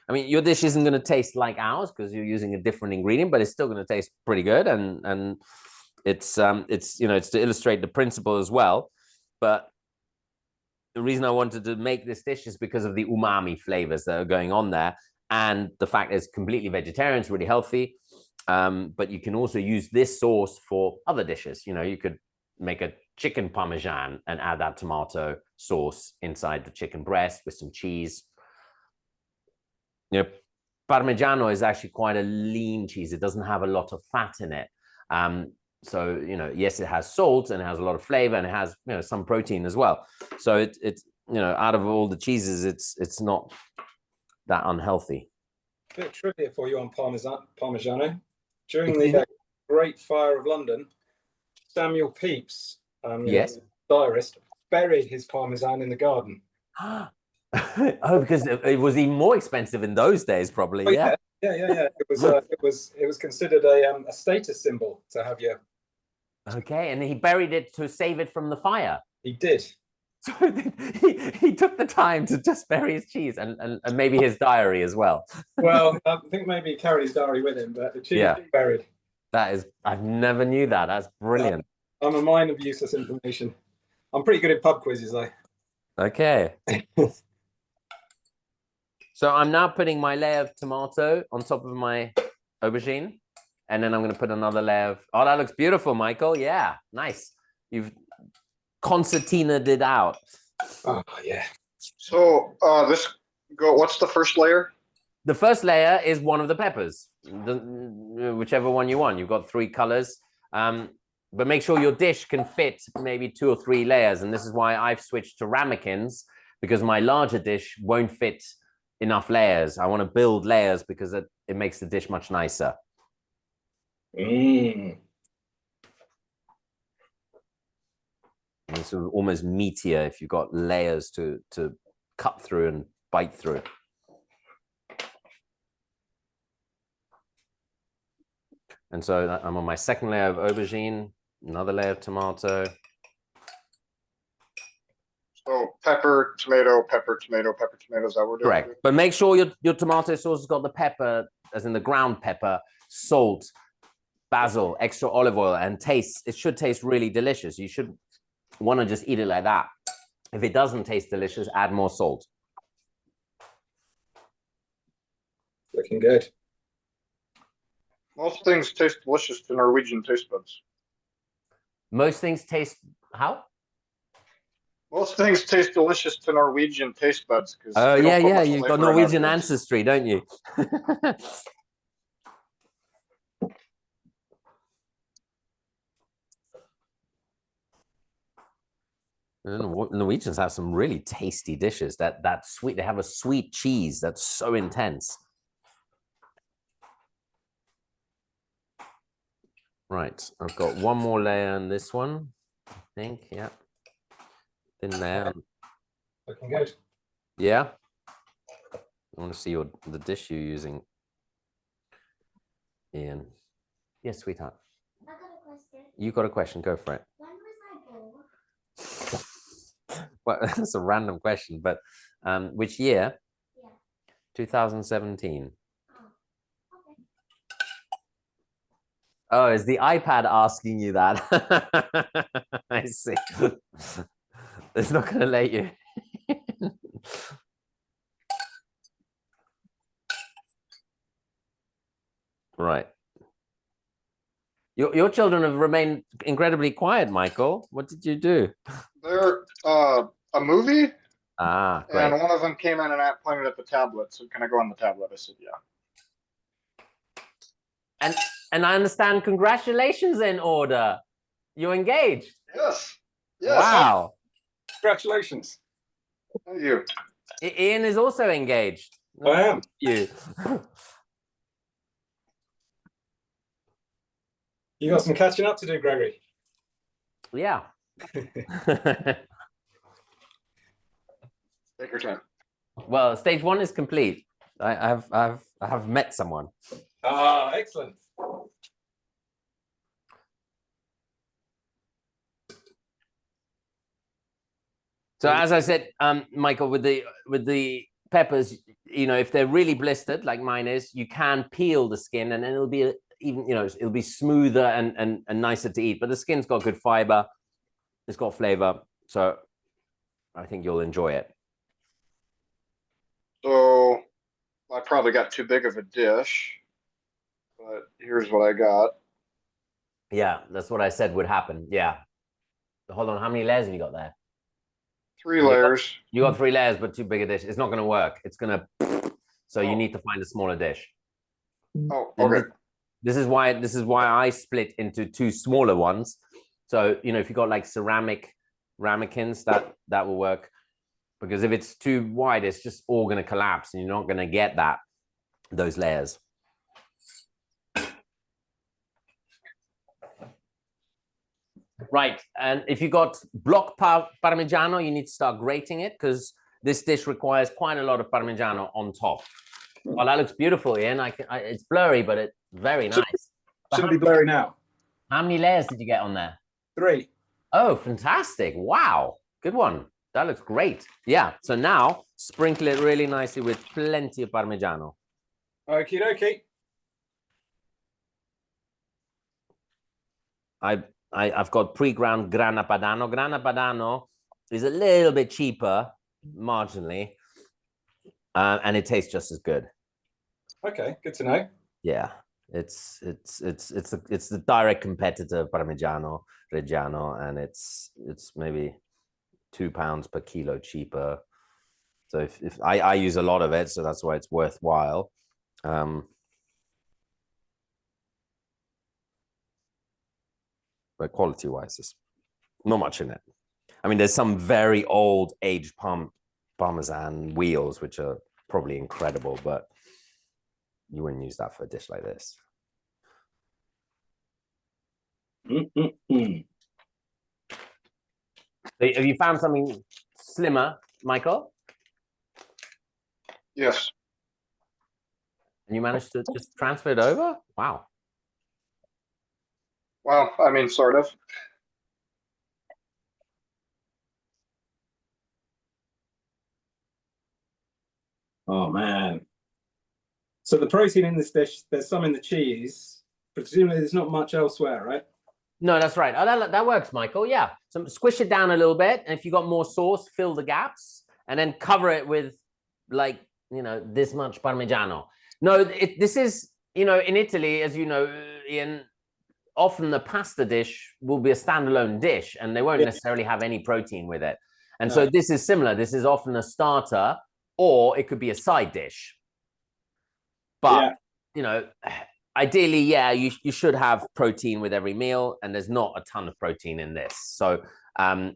I mean, your dish isn't going to taste like ours because you're using a different ingredient, but it's still going to taste pretty good. And it's to illustrate the principle as well. But the reason I wanted to make this dish is because of the umami flavors that are going on there. And the fact that it's completely vegetarian, it's really healthy. But you can also use this sauce for other dishes. You could make a chicken parmesan and add that tomato sauce inside the chicken breast with some cheese. Parmigiano is actually quite a lean cheese. It doesn't have a lot of fat in it. So, yes, it has salt and it has a lot of flavor, and it has, some protein as well. So it's out of all the cheeses, it's not that unhealthy. A bit of trivia for you on Parmigiano. During the Great Fire of London, Samuel Pepys, yes, diarist, buried his Parmesan in the garden. Oh, because it was even more expensive in those days, probably. Oh, yeah. It was considered a status symbol to have your. Okay, and he buried it to save it from the fire. He did. So he took the time to just bury his cheese and maybe his diary as well. Well, I think maybe he carried his diary with him, but the cheese is buried. I never knew that. That's brilliant. I'm a mine of useless information. I'm pretty good at pub quizzes, though. Okay. So I'm now putting my layer of tomato on top of my aubergine, and then I'm going to put another layer of. Oh, that looks beautiful, Michael. Yeah, nice. You've concertinaed it out. Oh yeah, So what's the first layer? The first layer is one of the peppers, whichever one you want. You've got 3 colors, but make sure your dish can fit maybe 2 or 3 layers. And this is why I've switched to ramekins, because my larger dish won't fit enough layers. I want to build layers because it makes the dish much nicer. Mm. And it's almost meatier if you've got layers to cut through and bite through. And so I'm on my second layer of aubergine, another layer of tomato. So pepper, tomato, pepper, tomato, pepper, tomato. Is that what we're doing? Correct. But make sure your tomato sauce has got the pepper, as in the ground pepper, salt, basil, extra olive oil, and taste. It should taste really delicious. You should want to just eat it like that. If it doesn't taste delicious, add more salt. Looking good. Most things taste delicious to Norwegian taste buds. Most things taste how? Most things taste delicious to Norwegian taste buds. Oh, yeah. You've got Norwegian ancestry, don't you? Norwegians have some really tasty dishes. That sweet, they have a sweet cheese that's so intense. Right, I've got one more layer on this one, I think. Yeah, thin layer. Looking good. Yeah. I want to see the dish you're using, Ian. Yes, sweetheart. I got a question. You got a question? Go for it. When was I born? Well, that's a random question, but which year? Yeah. 2017. Oh, okay. Oh, is the iPad asking you that? I see. It's not going to let you. Right. Your children have remained incredibly quiet, Michael. What did you do? They're a movie, Ah, great. and one of them came in and pointed at the tablet. So can I go on the tablet? I said, yeah. And I understand. Congratulations in order. You're engaged. Yes. Yes. Wow. Congratulations. Thank you. Ian is also engaged. I am. You. You got some catching up to do, Gregory. Yeah. Take your time. Well, stage 1 is complete. I have met someone. Ah, excellent. So as I said, Michael, with the peppers, you know, if they're really blistered like mine is, you can peel the skin, and then it'll be even, you know, it'll be smoother and nicer to eat. But the skin's got good fiber, it's got flavor, so I think you'll enjoy it. So I probably got too big of a dish, but here's what I got. Yeah, that's what I said would happen. Yeah. Hold on, how many layers have you got there? 3 layers. You got 3 layers, but too big a dish. It's not going to work. It's going to. So you need to find a smaller dish. Oh, okay. This is why I split into 2 smaller ones. So, you know, if you got like ceramic ramekins, that will work. Because if it's too wide, it's just all going to collapse, and you're not going to get those layers. Right, and if you got block Parmigiano, you need to start grating it, because this dish requires quite a lot of Parmigiano on top. Well, that looks beautiful, Ian. It's blurry, but it's very nice. Shouldn't be blurry now. How many layers did you get on there? 3. Oh, fantastic. Wow, good one. That looks great. Yeah, so now sprinkle it really nicely with plenty of Parmigiano. Okie dokie. I've got pre-ground Grana Padano. Grana Padano is a little bit cheaper, marginally, and it tastes just as good. Okay, good to know. Yeah, it's the direct competitor of Parmigiano Reggiano, and it's maybe £2 per kilo cheaper. So if I use a lot of it, so that's why it's worthwhile. But quality-wise, there's not much in it. I mean, there's some very old aged Parmesan wheels, which are probably incredible, but you wouldn't use that for a dish like this. So have you found something slimmer, Michael? Yes. And you managed to just transfer it over? Wow. Well, I mean, sort of. Oh man. So the protein in this dish, there's some in the cheese. Presumably there's not much elsewhere, right? No, that's right. Oh, that works, Michael. Yeah. So squish it down a little bit. And if you got more sauce, fill the gaps and then cover it with like, you know, this much Parmigiano. No, this is, you know, in Italy, as you know, Ian, often the pasta dish will be a standalone dish and they won't necessarily have any protein with it. And so this is similar. This is often a starter or it could be a side dish. But, you know, ideally, yeah, you should have protein with every meal, and there's not a ton of protein in this. So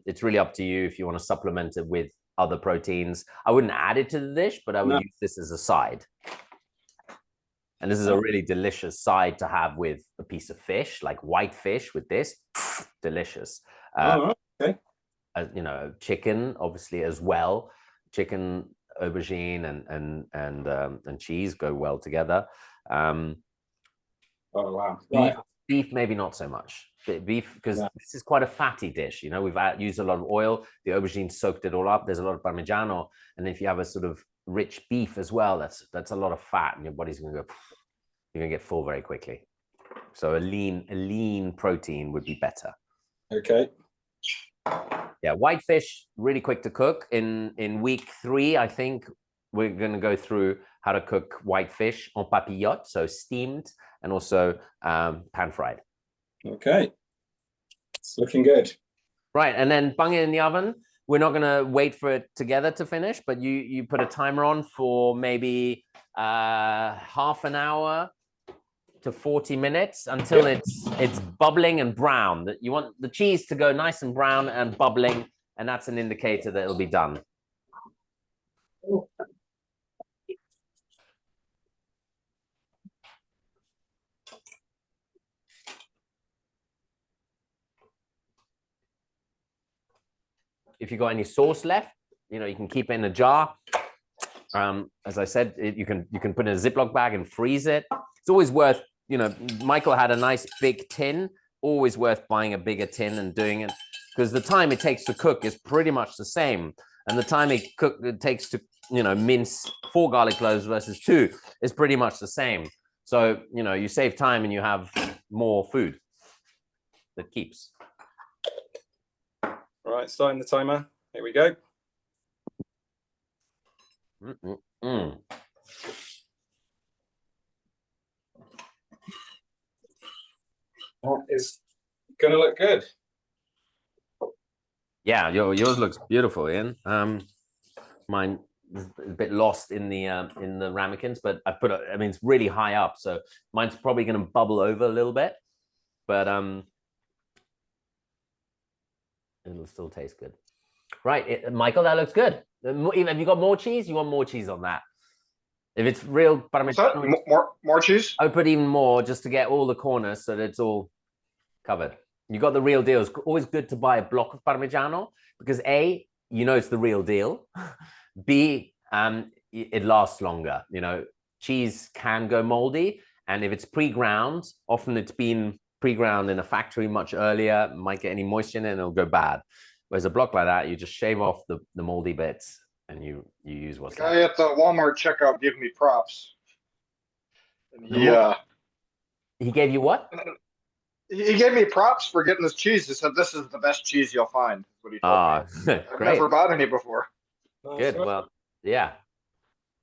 it's really up to you if you want to supplement it with other proteins. I wouldn't add it to the dish, but I would use this as a side. And this is a really delicious side to have with a piece of fish, like white fish with this. Delicious. Okay. You know, chicken, obviously, as well. Chicken, aubergine, and cheese go well together. Oh wow! Right. Beef, maybe not so much. Beef, because this is quite a fatty dish. You know, we've used a lot of oil. The aubergine soaked it all up. There's a lot of Parmigiano, and if you have a sort of rich beef as well, that's a lot of fat, and your body's gonna go. You're gonna get full very quickly. So a lean protein would be better. Okay. Yeah, white fish, really quick to cook. In week 3, I think we're going to go through how to cook white fish en papillote, so steamed and also pan fried. Okay, it's looking good. Right, and then bung it in the oven. We're not going to wait for it together to finish, but you put a timer on for maybe half an hour to 40 minutes until it's bubbling and brown. You want the cheese to go nice and brown and bubbling, and that's an indicator that it'll be done. If you got any sauce left, you know, you can keep it in a jar. As I said, you can put it in a Ziploc bag and freeze it. It's always worth, you know, Michael had a nice big tin, always worth buying a bigger tin and doing it, because the time it takes to cook is pretty much the same. And the time it takes to, you know, mince 4 garlic cloves versus 2 is pretty much the same. So, you know, you save time and you have more food that keeps. All right, starting the timer. Here we go. That is gonna look good. Yeah, yours looks beautiful, Ian. Mine is a bit lost in the ramekins, but I mean, it's really high up, so mine's probably going to bubble over a little bit, but it'll still taste good. Right, Michael, that looks good. Have you got more cheese? You want more cheese on that? If it's real Parmigiano, more cheese? I would put even more just to get all the corners so that it's all covered. You got the real deal. It's always good to buy a block of Parmigiano because A, you know it's the real deal. B, it lasts longer. You know, cheese can go moldy, and if it's pre-ground, often it's been pre-ground in a factory much earlier, might get any moisture in it and it'll go bad. Whereas a block like that, you just shave off the moldy bits and you use what's left. The guy at the Walmart checkout gave me props. And he gave you what? He gave me props for getting this cheese. He said, "This is the best cheese you'll find." What he told me. I've never bought any before. Good. Well, yeah.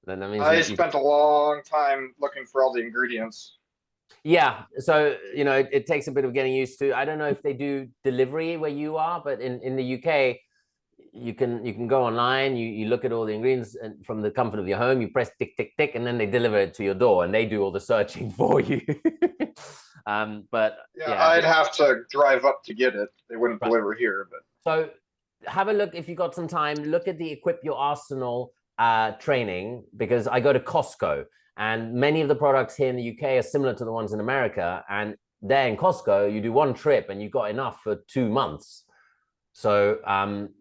Then that means I spent a long time looking for all the ingredients. Yeah. So, you know, it takes a bit of getting used to. I don't know if they do delivery where you are, but in the UK, you can go online, you look at all the ingredients, and from the comfort of your home, you press tick, tick, tick, and then they deliver it to your door, and they do all the searching for you. But yeah, I'd have to drive up to get it. They wouldn't Right. deliver here, but So have a look if you've got some time. Look at the Equip Your Arsenal training, because I go to Costco, and many of the products here in the UK are similar to the ones in America. And there in Costco, you do one trip and you've got enough for 2 months. So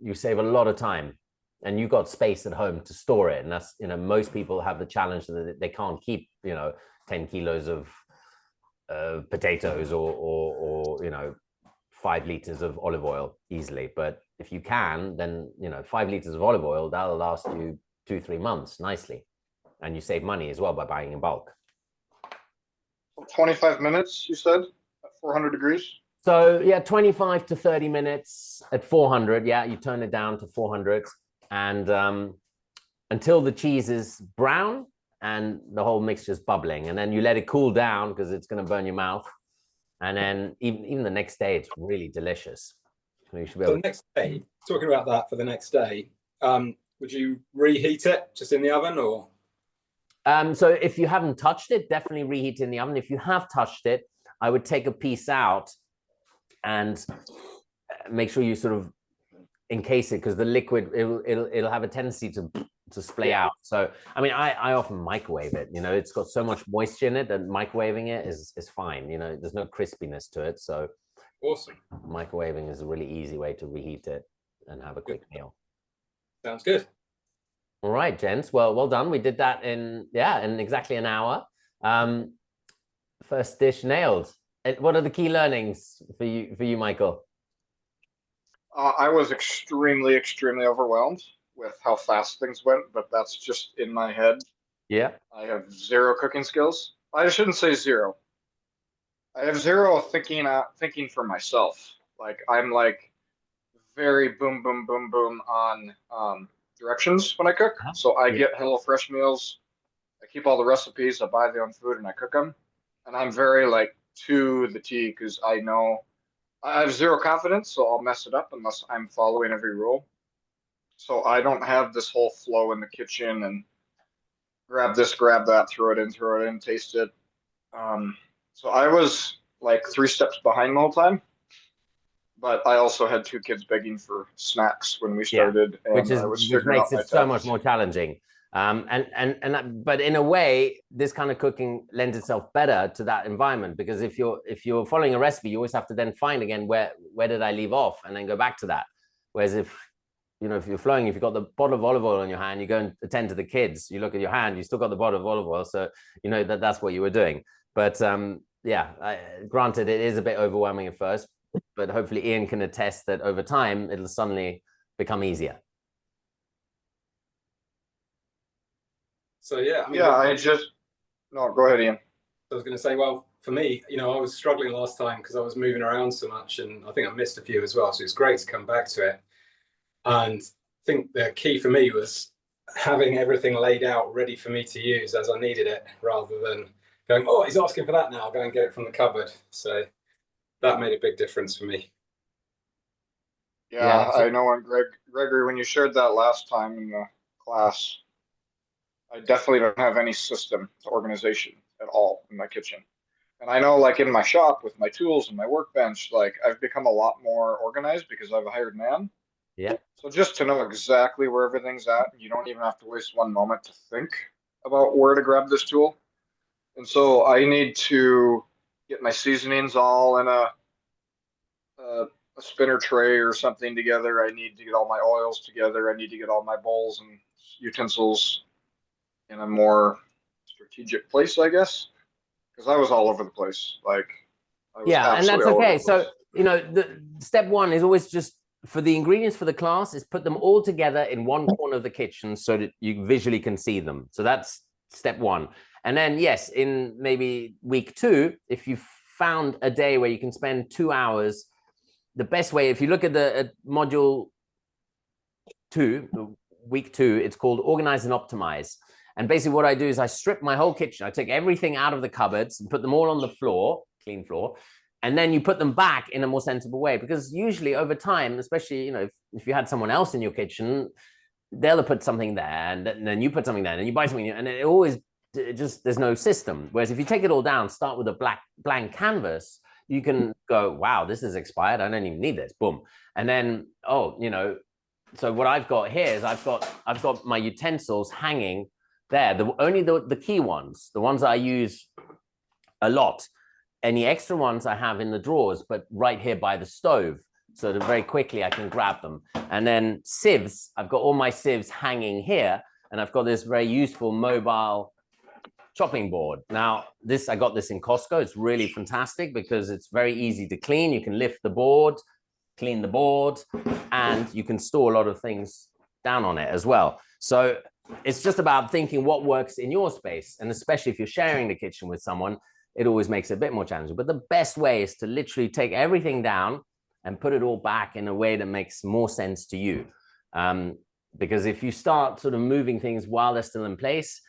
you save a lot of time, and you've got space at home to store it. And that's, you know, most people have the challenge that they can't keep, you know, 10 kilos of potatoes or you know, 5 liters of olive oil easily. But if you can, then, you know, 5 liters of olive oil, that'll last you 2-3 months nicely. And you save money as well by buying in bulk. 25 minutes, you said, at 400 degrees? So yeah, 25 to 30 minutes at 400. Yeah, you turn it down to 400, and until the cheese is brown and the whole mixture is bubbling, and then you let it cool down because it's going to burn your mouth. And then even the next day, it's really delicious. So you should be able the next day, talking about that for the next day, would you reheat it just in the oven, or? So if you haven't touched it, definitely reheat in the oven. If you have touched it, I would take a piece out and make sure you sort of encase it, because the liquid, it'll have a tendency to splay out. So I mean, I often microwave it. You know, it's got so much moisture in it that microwaving it is fine. You know, there's no crispiness to it. So Awesome. Microwaving is a really easy way to reheat it and have a quick meal. Sounds good. All right, gents. Well done. We did that in exactly an hour. First dish nailed. What are the key learnings for you, Michael? I was extremely overwhelmed with how fast things went, but that's just in my head. Yeah. I have 0 cooking skills. I shouldn't say 0. I have 0 thinking for myself. Like, I'm like very boom, boom, boom, boom on directions when I cook. So I get HelloFresh meals. I keep all the recipes. I buy the own food and I cook them. And I'm very like to the T, because I know I have 0 confidence, so I'll mess it up unless I'm following every rule. So I don't have this whole flow in the kitchen and grab this, grab that, throw it in, taste it. So I was like 3 steps behind the whole time. But I also had 2 kids begging for snacks when we started, and which makes it so much more challenging. But in a way, this kind of cooking lends itself better to that environment, because if you're following a recipe, you always have to then find again where did I leave off, and then go back to that. Whereas if you're flowing, if you've got the bottle of olive oil in your hand, you go and attend to the kids, you look at your hand, you still got the bottle of olive oil, so you know that's what you were doing. But granted, it is a bit overwhelming at first, but hopefully Ian can attest that over time it'll suddenly become easier. So yeah, I mean, no, go ahead, Ian. I was going to say, well, for me, you know, I was struggling last time because I was moving around so much, and I think I missed a few as well. So it's great to come back to it. And I think the key for me was having everything laid out ready for me to use as I needed it, rather than going, oh, he's asking for that now, I'll go and get it from the cupboard. So that made a big difference for me. Yeah, I know. And Gregory, when you shared that last time in the class, I definitely don't have any system to organization at all in my kitchen. And I know, like, in my shop with my tools and my workbench, like, I've become a lot more organized because I've a hired man. Yeah. So just to know exactly where everything's at, you don't even have to waste one moment to think about where to grab this tool. And so I need to get my seasonings all in a spinner tray or something together. I need to get all my oils together. I need to get all my bowls and utensils in a more strategic place, I guess, because I was all over the place. Like, and that's okay. So, you know, the step one is always just for the ingredients for the class is put them all together in one corner of the kitchen so that you visually can see them. So that's step one. And then, yes, in maybe week 2, if you've found a day where you can spend 2 hours, the best way, if you look at the module 2, week 2, it's called Organize and Optimize. And basically what I do is I strip my whole kitchen. I take everything out of the cupboards and put them all on the floor, clean floor. and then you put them back in a more sensible way, because usually over time, especially, you know, if you had someone else in your kitchen, they'll put something there, and then you put something there, and you buy something, and it always just, there's no system. Whereas if you take it all down, start with a blank canvas, you can go, wow, this is expired, I don't even need this, boom. And then, oh, you know, so what I've got here is I've got my utensils hanging there, only the key ones, the ones I use a lot. Any extra ones I have in the drawers, but right here by the stove, so that very quickly I can grab them. And then sieves, I've got all my sieves hanging here, and I've got this very useful mobile chopping board. Now, I got this in Costco. It's really fantastic because it's very easy to clean. You can lift the board, clean the board, and you can store a lot of things down on it as well. So it's just about thinking what works in your space. And especially if you're sharing the kitchen with someone, it always makes it a bit more challenging. But the best way is to literally take everything down and put it all back in a way that makes more sense to you. Because if you start sort of moving things while they're still in place,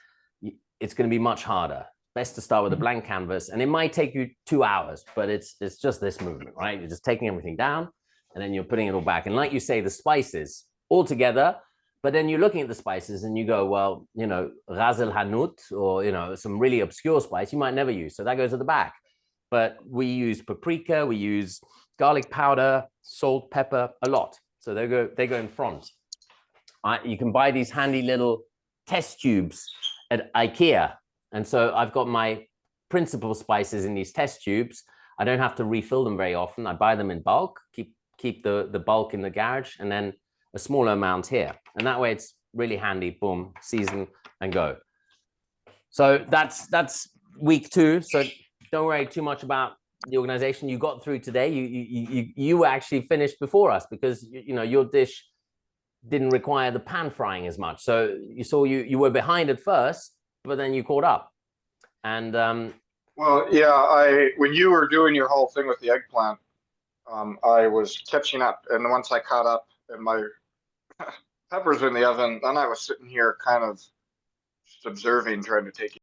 it's going to be much harder. Best to start with a blank canvas, and it might take you 2 hours, but it's just this movement, right? You're just taking everything down, and then you're putting it all back. And like you say, the spices all together, but then you're looking at the spices and you go, well, you know, ras el hanout, or, you know, some really obscure spice you might never use, so that goes at the back. But we use paprika, we use garlic powder, salt, pepper, a lot. So they go in front. You can buy these handy little test tubes at IKEA. And so I've got my principal spices in these test tubes. I don't have to refill them very often. I buy them in bulk, keep the bulk in the garage, and then a smaller amount here. And that way it's really handy, boom, season and go. So that's week 2. So don't worry too much about the organization you got through today. You actually finished before us because you know your dish didn't require the pan frying as much. So you saw you were behind at first, but then you caught up. And well, yeah, when you were doing your whole thing with the eggplant, I was catching up, and once I caught up and my peppers in the oven, then I was sitting here kind of just observing, trying to take